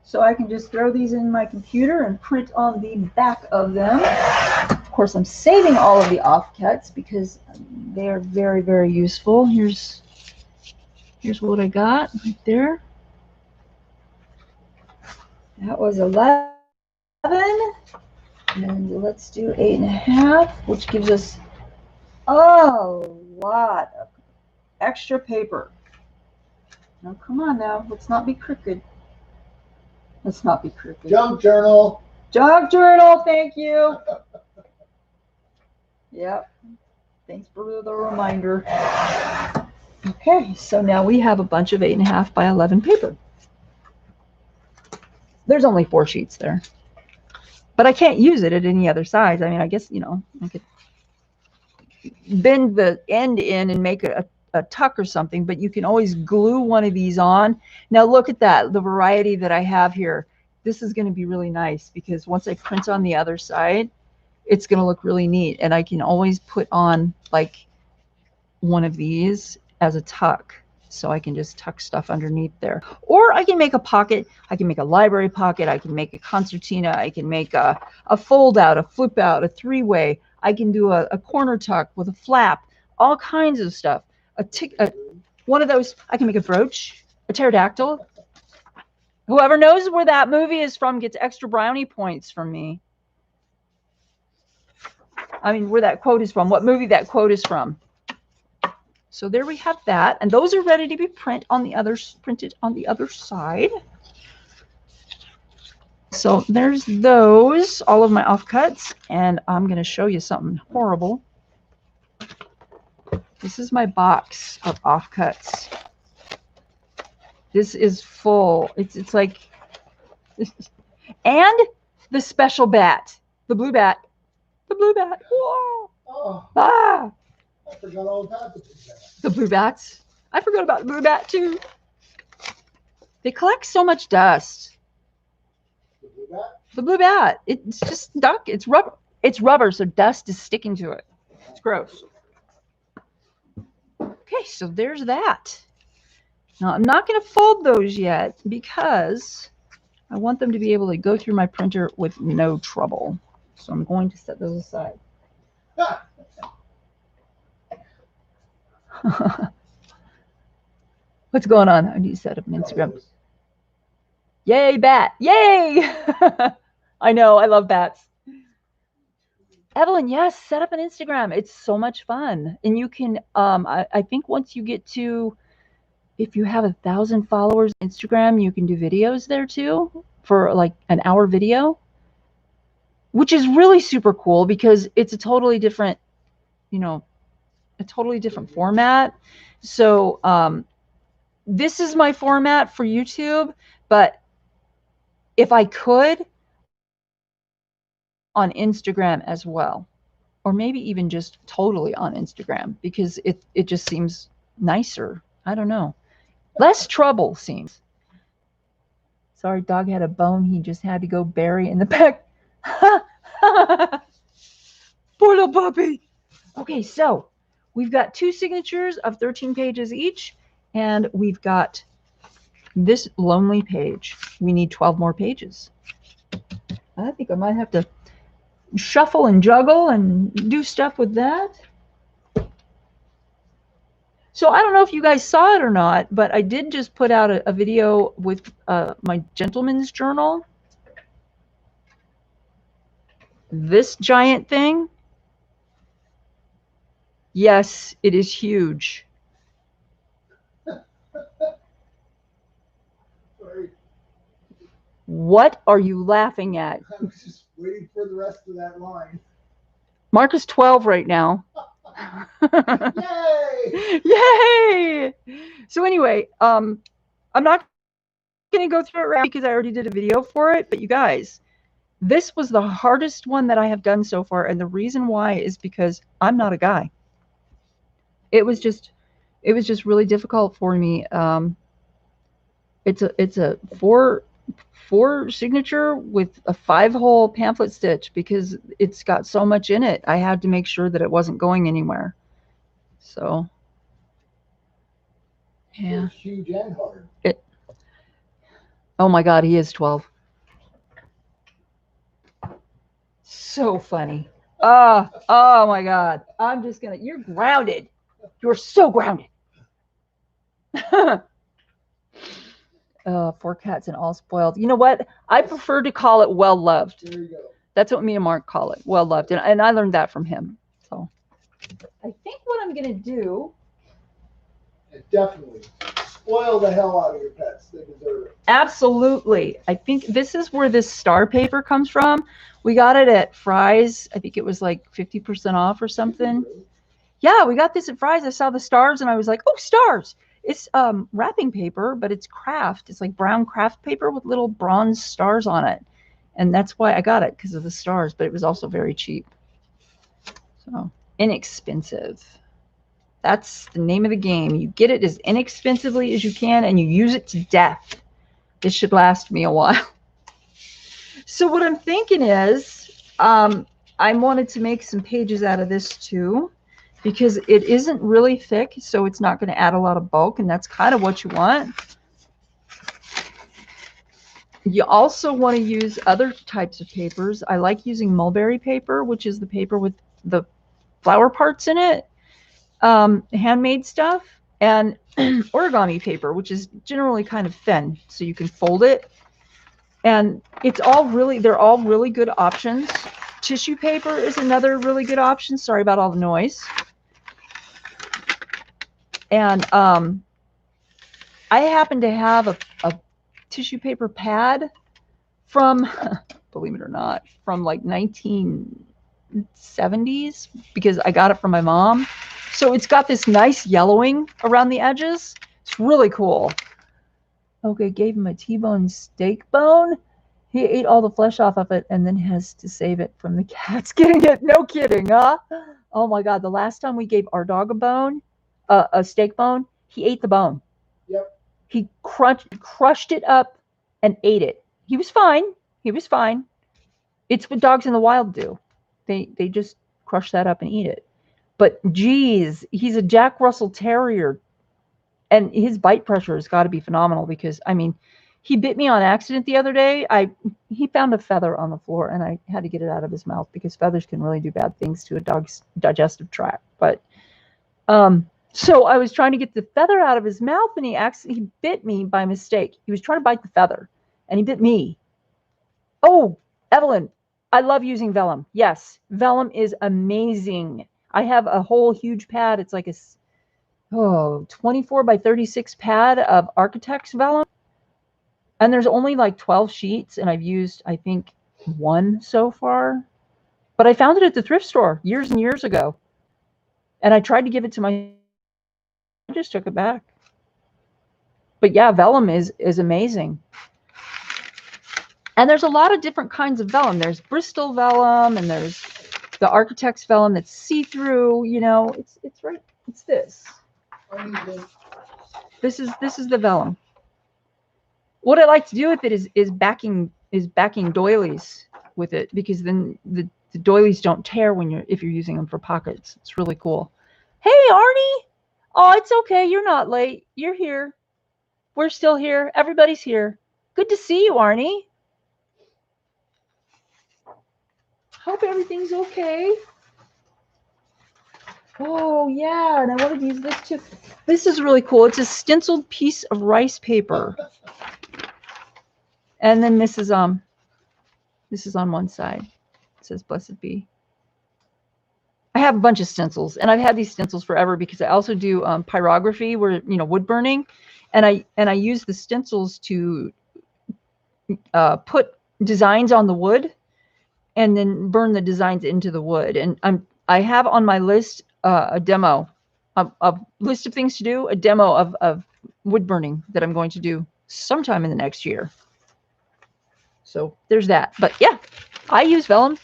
so I can just throw these in my computer and print on the back of them. Of course, I'm saving all of the offcuts because they are very, very useful. Here's what I got right there. That was 11, and let's do 8.5, which gives us a lot of extra paper. Now, come on now, let's not be crooked. Let's not be crooked. Junk journal. Junk journal, thank you. Yep. Thanks for the reminder. Okay, so now we have a bunch of 8.5 by 11 paper. There's only 4 sheets there, but I can't use it at any other size. I mean, I guess, I could bend the end in and make a tuck or something, but you can always glue one of these on. Now look at that, the variety that I have here. This is going to be really nice, because once I print on the other side, it's going to look really neat. And I can always put on like one of these as a tuck, so I can just tuck stuff underneath there. Or I can make a pocket. I can make a library pocket. I can make a concertina. I can make a fold out, a flip out, a 3-way. I can do a corner tuck with a flap, all kinds of stuff. One of those, I can make a brooch, a pterodactyl. Whoever knows where that movie is from gets extra brownie points from me. I mean, where that quote is from, what movie that quote is from. So there we have that, and those are ready to be printed on the other side. So there's those, all of my offcuts, and I'm going to show you something horrible. This is my box of offcuts. This is full. It's like, and the special bat, the blue bat, the blue bat. Whoa! Oh, Ah, I forgot all about the blue bat. the blue bats. I forgot about the blue bat too. They collect so much dust. The blue bat? The blue bat. It's just stuck. It's rubber. It's rubber, so dust is sticking to it. It's gross. Okay, so there's that. Now I'm not going to fold those yet because I want them to be able to go through my printer with no trouble. So I'm going to set those aside. What's going on? I need to set up an Instagram. Yay, bat. Yay! I know. I love bats. Evelyn, yes, set up an Instagram. It's so much fun. And you can, I think once you get to, if you have 1,000 followers on Instagram, you can do videos there too for like an hour video, which is really super cool because it's a totally different, you know, a totally different format. So this is my format for YouTube, but if I could, on Instagram as well, or maybe even just totally on Instagram because it just seems nicer. I don't know. Less trouble seems. Sorry, dog had a bone he just had to go bury in the back. Poor little puppy. Okay, so we've got 2 signatures of 13 pages each, and we've got this lonely page. We need 12 more pages. I think I might have to shuffle and juggle and do stuff with that. So I don't know if you guys saw it or not, but I did just put out a video with my gentleman's journal. This giant thing. Yes, it is huge. Sorry. What are you laughing at? I was just waiting for the rest of that line. Mark is 12 right now. Yay! Yay! So anyway, I'm not going to go through it right now because I already did a video for it, but you guys, this was the hardest one that I have done so far, and the reason why is because I'm not a guy. It was just really difficult for me. It's a four signature with a 5-hole pamphlet stitch because it's got so much in it. I had to make sure that it wasn't going anywhere. So yeah, It's huge and hard. Oh my God, he is 12. So funny. Oh my God. I'm just gonna. You're grounded. You're so grounded. 4 cats and all spoiled. You know what? I prefer to call it well loved. There you go. That's what me and Mark call it, well loved, and I learned that from him. So I think what I'm gonna do. And definitely spoil the hell out of your pets. They deserve it. Absolutely. I think this is where this star paper comes from. We got it at Fry's. I think it was like 50% off or something. Yeah, we got this at Fry's. I saw the stars and I was like, oh, stars. It's wrapping paper, but it's craft. It's like brown craft paper with little bronze stars on it. And that's why I got it, because of the stars, but it was also very cheap. So inexpensive. That's the name of the game. You get it as inexpensively as you can and you use it to death. This should last me a while. So what I'm thinking is I wanted to make some pages out of this too, because it isn't really thick, so it's not going to add a lot of bulk, and that's kind of what you want. You also want to use other types of papers. I like using mulberry paper, which is the paper with the flower parts in it, handmade stuff, and origami paper, which is generally kind of thin, so you can fold it. And it's all really, they're all really good options. Tissue paper is another really good option. Sorry about all the noise. And I happen to have a tissue paper pad from, believe it or not, from like 1970s, because I got it from my mom. So it's got this nice yellowing around the edges. It's really cool. Okay, gave him a T-bone steak bone. He ate all the flesh off of it and then has to save it from the cats getting it. No kidding, huh? Oh my God, the last time we gave our dog a bone, a steak bone, he ate the bone. Yep. He crushed it up and ate it. He was fine. He was fine. It's what dogs in the wild do. They just crush that up and eat it. But geez, he's a Jack Russell Terrier, and his bite pressure has got to be phenomenal because I mean, he bit me on accident the other day. He found a feather on the floor, and I had to get it out of his mouth because feathers can really do bad things to a dog's digestive tract. But so I was trying to get the feather out of his mouth, and he bit me by mistake. He was trying to bite the feather, and he bit me. Oh, Evelyn, I love using vellum. Yes, vellum is amazing. I have a whole huge pad. It's like a 24 by 36 pad of Architect's vellum. And there's only like 12 sheets, and I've used, I think, one so far. But I found it at the thrift store years and years ago. And I tried to give it to my, I just took it back. But yeah, vellum is amazing. And there's a lot of different kinds of vellum. There's Bristol vellum, and there's the Architect's vellum that's see-through. You know, it's right. It's this. This is the vellum. What I like to do with it is backing doilies with it, because then the doilies don't tear if you're using them for pockets. It's really cool. Hey, Arnie. Oh, it's okay. You're not late. You're here. We're still here. Everybody's here. Good to see you, Arnie. Hope everything's okay. Oh, yeah, and I wanted to use this too. This is really cool. It's a stenciled piece of rice paper. And then this is on one side. It says Blessed Be. I have a bunch of stencils, and I've had these stencils forever because I also do pyrography, where, you know, wood burning, and I use the stencils to put designs on the wood and then burn the designs into the wood. And I have on my list a demo, a list of things to do, a demo of wood burning that I'm going to do sometime in the next year. So there's that. But yeah, I use vellum.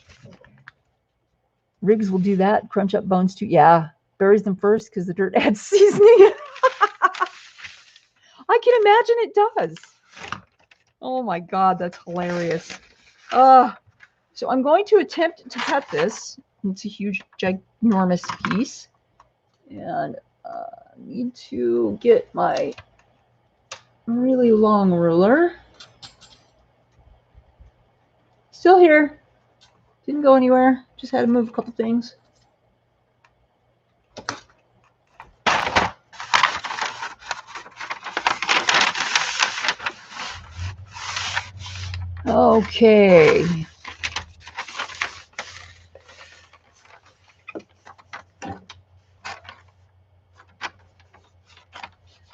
Riggs will do that. Crunch up bones too. Yeah, buries them first because the dirt adds seasoning. I can imagine it does. Oh my God, that's hilarious. So I'm going to attempt to cut this. It's a huge, ginormous piece. And I need to get my really long ruler. Still here. Didn't go anywhere. Just had to move a couple things. Okay.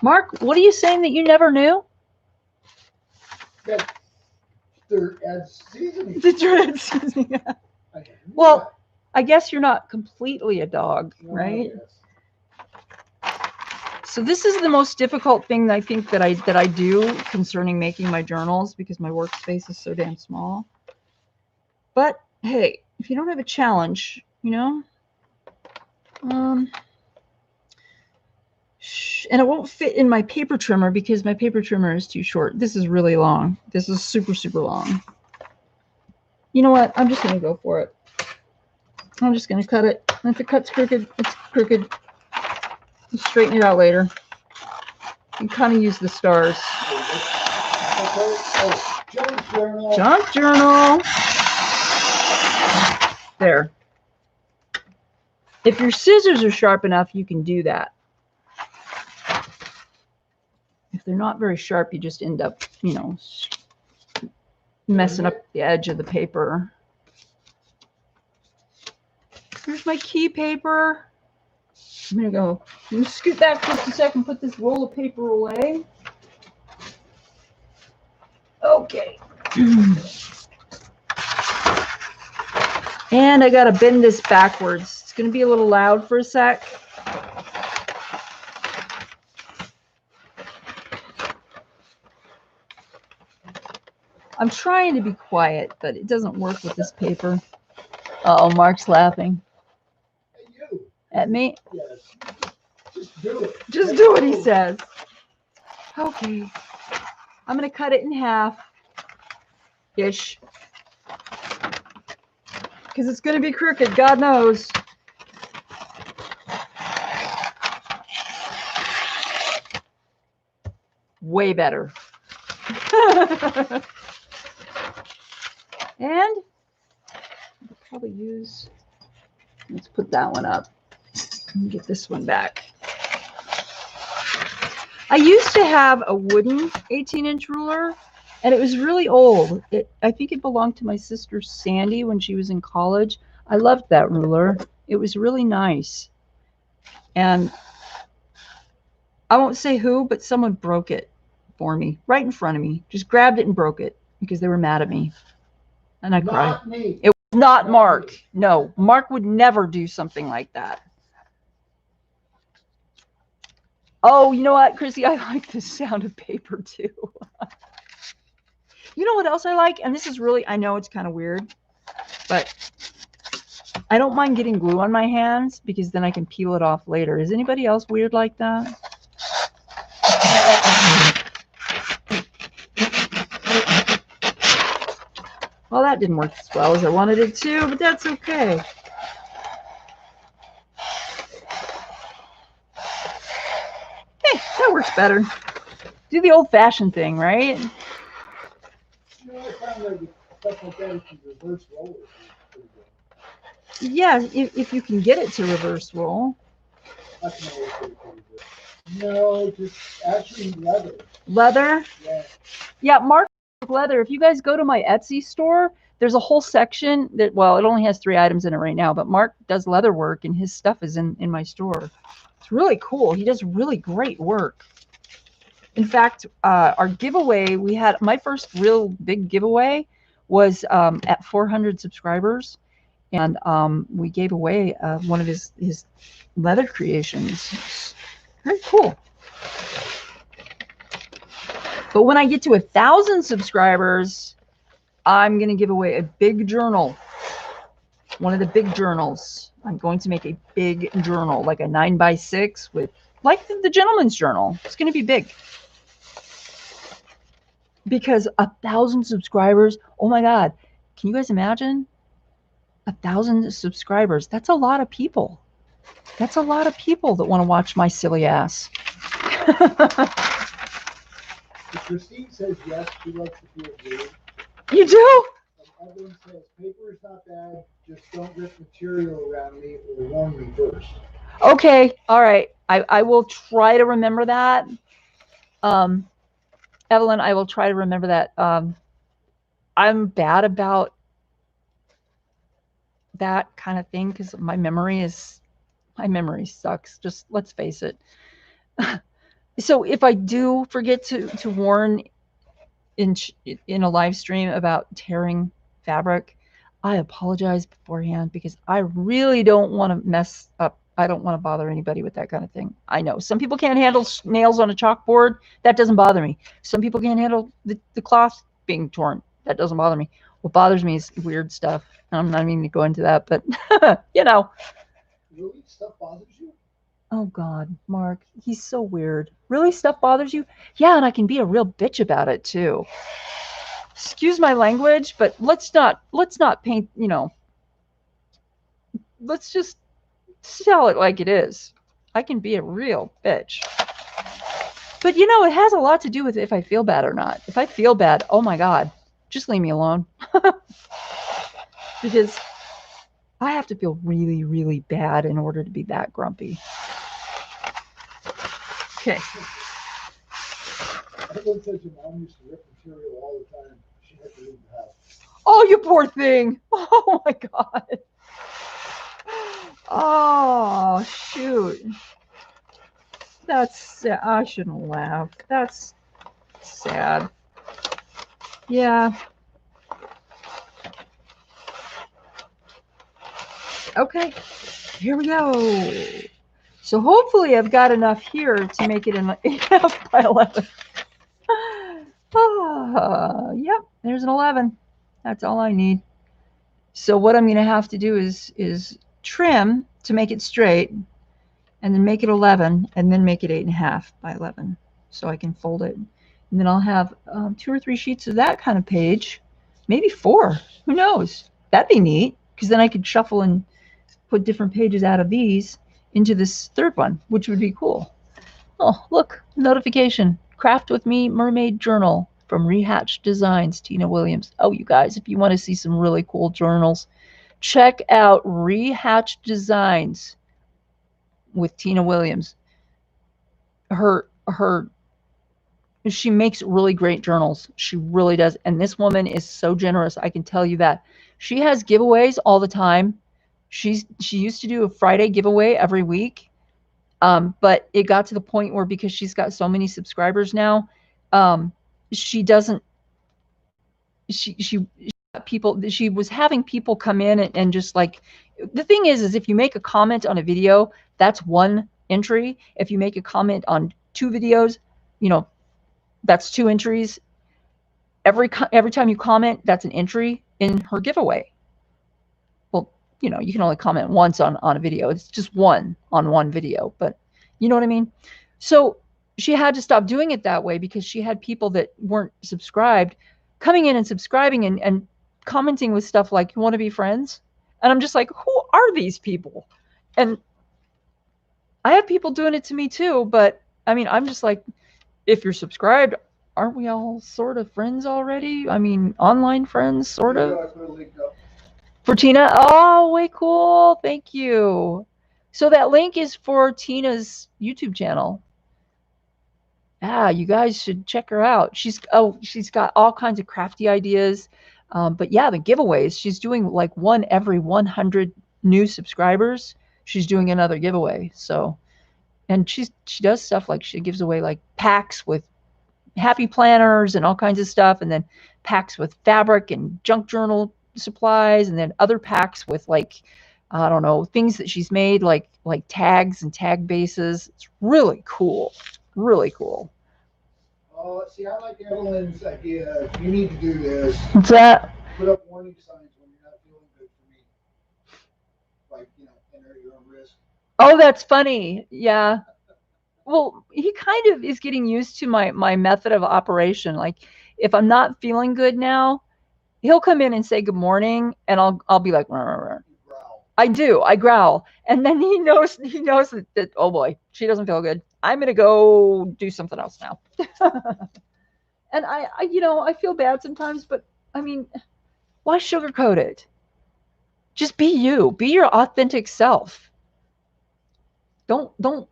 Mark, what are you saying that you never knew? That dirt adds seasoning. The dirt adds seasoning. Well, I guess you're not completely a dog, right? So this is the most difficult thing I think that I do concerning making my journals, because my workspace is so damn small. But hey, if you don't have a challenge, you know, and it won't fit in my paper trimmer because my paper trimmer is too short. This is really long. This is super, super long. You know what? I'm just going to go for it. I'm just going to cut it. And if it cuts crooked, it's crooked. I'll straighten it out later. You kind of use the stars. Junk journal. Junk journal. There. If your scissors are sharp enough, you can do that. If they're not very sharp, you just end up, you know, messing up the edge of the paper. Here's my key paper. I'm going to scoot back just a second, put this roll of paper away. Okay. And I got to bend this backwards. It's going to be a little loud for a sec. I'm trying to be quiet, but it doesn't work with this paper. Uh-oh, Mark's laughing. Hey, you. At me? Yes. Just do it. Just do what he says. Okay. I'm going to cut it in half-ish. Because it's going to be crooked, God knows. Way better. And I'll probably use, let's put that one up and get this one back. I used to have a wooden 18-inch ruler, and it was really old. I think it belonged to my sister Sandy when she was in college. I loved that ruler. It was really nice. And I won't say who, but someone broke it for me right in front of me. Just grabbed it and broke it because they were mad at me. And I cried. Not me. It was not Mark. No, Mark would never do something like that. Oh, you know what, Chrissy? I like the sound of paper too. You know what else I like? And this is really, I know it's kind of weird, but I don't mind getting glue on my hands because then I can peel it off later. Is anybody else weird like that? Well, that didn't work as well as I wanted it to, but that's okay. Hey, that works better. Do the old-fashioned thing, right? You know, I found like stuff like that, if you reverse roll it, it's pretty good. Yeah, if you can get it to reverse roll. I can always get it pretty good. No, just actually leather. Leather? Yeah. Yeah, Mark leather. If you guys go to my Etsy store, there's a whole section that, well, it only has 3 items in it right now, but Mark does leather work and his stuff is in my store. It's really cool. He does really great work. In fact, our giveaway, we had, my first real big giveaway was at 400 subscribers. And we gave away one of his leather creations. Very cool. But when I get to 1,000 subscribers, I'm going to give away a big journal. One of the big journals. I'm going to make a big journal, like a 9x6 with, like the gentleman's journal. It's going to be big. Because 1,000 subscribers, oh my God. Can you guys imagine? 1,000 subscribers. That's a lot of people. That's a lot of people that want to watch my silly ass. Christine says yes, she likes to feel good. You do? And Evelyn says paper is not bad, just don't rip material around me or warn me first. Okay, all right. I will try to remember that. Evelyn, I will try to remember that. I'm bad about that kind of thing because my memory sucks. Just let's face it. So if I do forget to warn in a live stream about tearing fabric, I apologize beforehand because I really don't want to mess up. I don't want to bother anybody with that kind of thing. I know some people can't handle nails on a chalkboard. That doesn't bother me. Some people can't handle the cloth being torn. That doesn't bother me. What bothers me is weird stuff. I'm not even going to go into that, but you know. Really? Stuff bothers you? Oh God, Mark, he's so weird. Really, stuff bothers you? Yeah, and I can be a real bitch about it too. Excuse my language, but let's not paint, you know. Let's just sell it like it is. I can be a real bitch. But you know, it has a lot to do with if I feel bad or not. If I feel bad, oh my God, just leave me alone. Because I have to feel really, really bad in order to be that grumpy. Okay. Evelyn says your mom used to rip material all the time. She had to leave the house. Oh, you poor thing. Oh my God. Oh, shoot. That's sad. I shouldn't laugh. That's sad. Yeah. Okay. Here we go. So hopefully I've got enough here to make it an 8.5 by 11. Yep, There's an 11. That's all I need. So what I'm going to have to do is trim to make it straight, and then make it 11, and then make it 8.5 by 11, so I can fold it. And then I'll have 2 or 3 sheets of that kind of page, maybe 4. Who knows? That'd be neat, because then I could shuffle and put different pages out of these into this third one, which would be cool. Oh, look, notification. Craft with Me Mermaid Journal from Rehatched Designs, Tina Williams. Oh, you guys, if you want to see some really cool journals, check out Rehatched Designs with Tina Williams. She makes really great journals. She really does. And this woman is so generous. I can tell you that. She has giveaways all the time. She used to do a Friday giveaway every week. But it got to the point where, because she's got so many subscribers now, she doesn't, she was having people come in and just like, the thing is if you make a comment on a video, that's one entry. If you make a comment on 2 videos, that's 2 entries. Every time you comment, that's an entry in her giveaway. Well, you can only comment once on a video. It's just one on one video, but you know what I mean? So she had to stop doing it that way, because she had people that weren't subscribed coming in and subscribing and commenting with stuff like, "You want to be friends?" And I'm just like, who are these people? And I have people doing it to me too, but I mean, I'm just like, if you're subscribed, aren't we all sort of friends already? I mean, online friends, sort of. For Tina? Oh, way cool. Thank you. So that link is for Tina's YouTube channel. Yeah, you guys should check her out. She's got all kinds of crafty ideas. But yeah, the giveaways, she's doing like one every 100 new subscribers. She's doing another giveaway. So, and she does stuff like she gives away like packs with happy planners and all kinds of stuff, and then packs with fabric and junk journal supplies, and then other packs with like, I don't know, things that she's made, like tags and tag bases. It's really cool. Really cool. Oh, see, I like Evelyn's idea. You need to do this. What's that? Put up warning signs when you're not feeling good for me. Like, enter your own risk. Oh, that's funny. Yeah. Well, he kind of is getting used to my method of operation. Like, if I'm not feeling good now, he'll come in and say good morning, and I'll be like, "Rah, rah, rah." I do. I growl, and then he knows that, oh boy, she doesn't feel good. I'm gonna go do something else now. And I feel bad sometimes, but I mean, why sugarcoat it? Just be you. Be your authentic self. Don't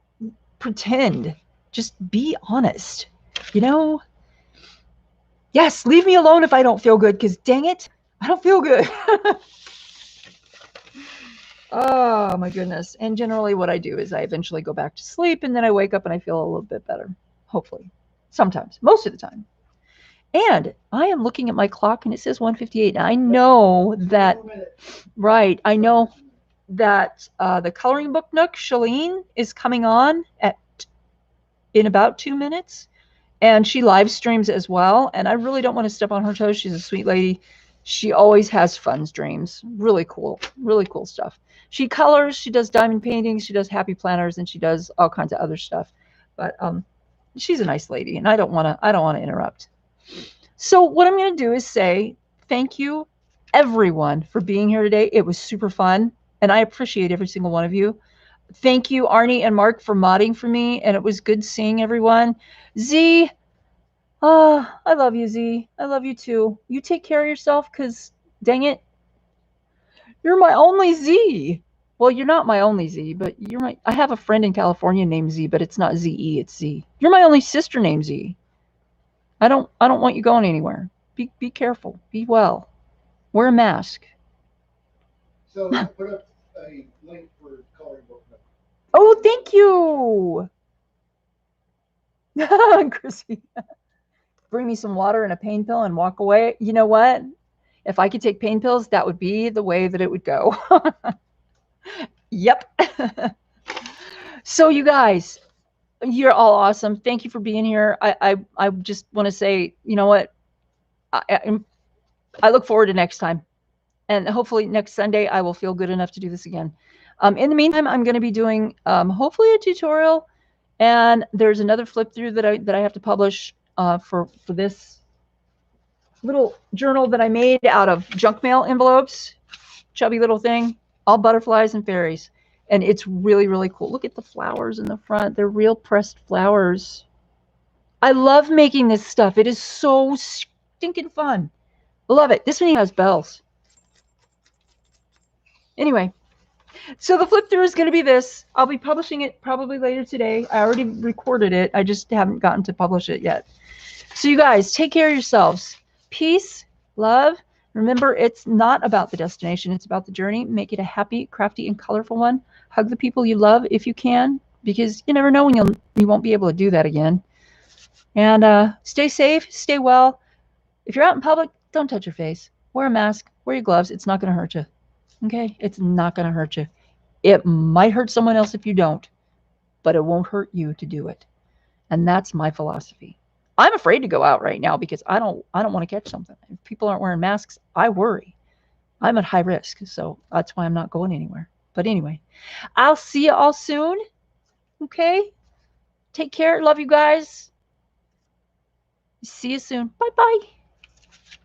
pretend. Just be honest. Yes, leave me alone if I don't feel good, because dang it, I don't feel good. Oh my goodness. And generally what I do is I eventually go back to sleep, and then I wake up and I feel a little bit better. Hopefully. Sometimes. Most of the time. And I am looking at my clock and it says 1:58. I know that, right, I know that the Coloring Book Nook, Shalene, is coming on in about 2 minutes. And she live streams as well. And I really don't want to step on her toes. She's a sweet lady. She always has fun streams. Really cool stuff. She colors, she does diamond paintings, she does happy planners, and she does all kinds of other stuff. But she's a nice lady, and I don't want to interrupt. So what I'm going to do is say thank you, everyone, for being here today. It was super fun, and I appreciate every single one of you. Thank you, Arnie and Mark, for modding for me, and it was good seeing everyone. Z, I love you, Z. I love you too. You take care of yourself, because dang it, you're my only Z. Well, you're not my only Z, but I have a friend in California named Z, but it's not Z-E, it's Z. You're my only sister named Z. I don't want you going anywhere. Be careful. Be well. Wear a mask. So put up a link for Coloring Book Nook. Oh, thank you. Chrissy. Bring me some water and a pain pill and walk away. You know what? If I could take pain pills, that would be the way that it would go. Yep. So you guys, you're all awesome. Thank you for being here. I just want to say, you know what? I look forward to next time. And hopefully next Sunday, I will feel good enough to do this again. In the meantime, I'm going to be doing hopefully a tutorial. And there's another flip through that I have to publish for this little journal that I made out of junk mail envelopes. Chubby little thing, all butterflies and fairies. And it's really, really cool. Look at the flowers in the front. They're real pressed flowers. I love making this stuff. It is so stinking fun. I love it. This one even has bells. Anyway, so the flip through is going to be this. I'll be publishing it probably later today. I already recorded it. I just haven't gotten to publish it yet. So you guys, take care of yourselves. Peace, love. Remember, it's not about the destination. It's about the journey. Make it a happy, crafty, and colorful one. Hug the people you love if you can, because you never know when you won't be able to do that again. And stay safe, stay well. If you're out in public, don't touch your face. Wear a mask, wear your gloves. It's not going to hurt you. Okay? It's not going to hurt you. It might hurt someone else if you don't, but it won't hurt you to do it. And that's my philosophy. I'm afraid to go out right now because I don't want to catch something. If people aren't wearing masks, I worry. I'm at high risk, so that's why I'm not going anywhere. But anyway, I'll see you all soon. Okay? Take care. Love you guys. See you soon. Bye-bye.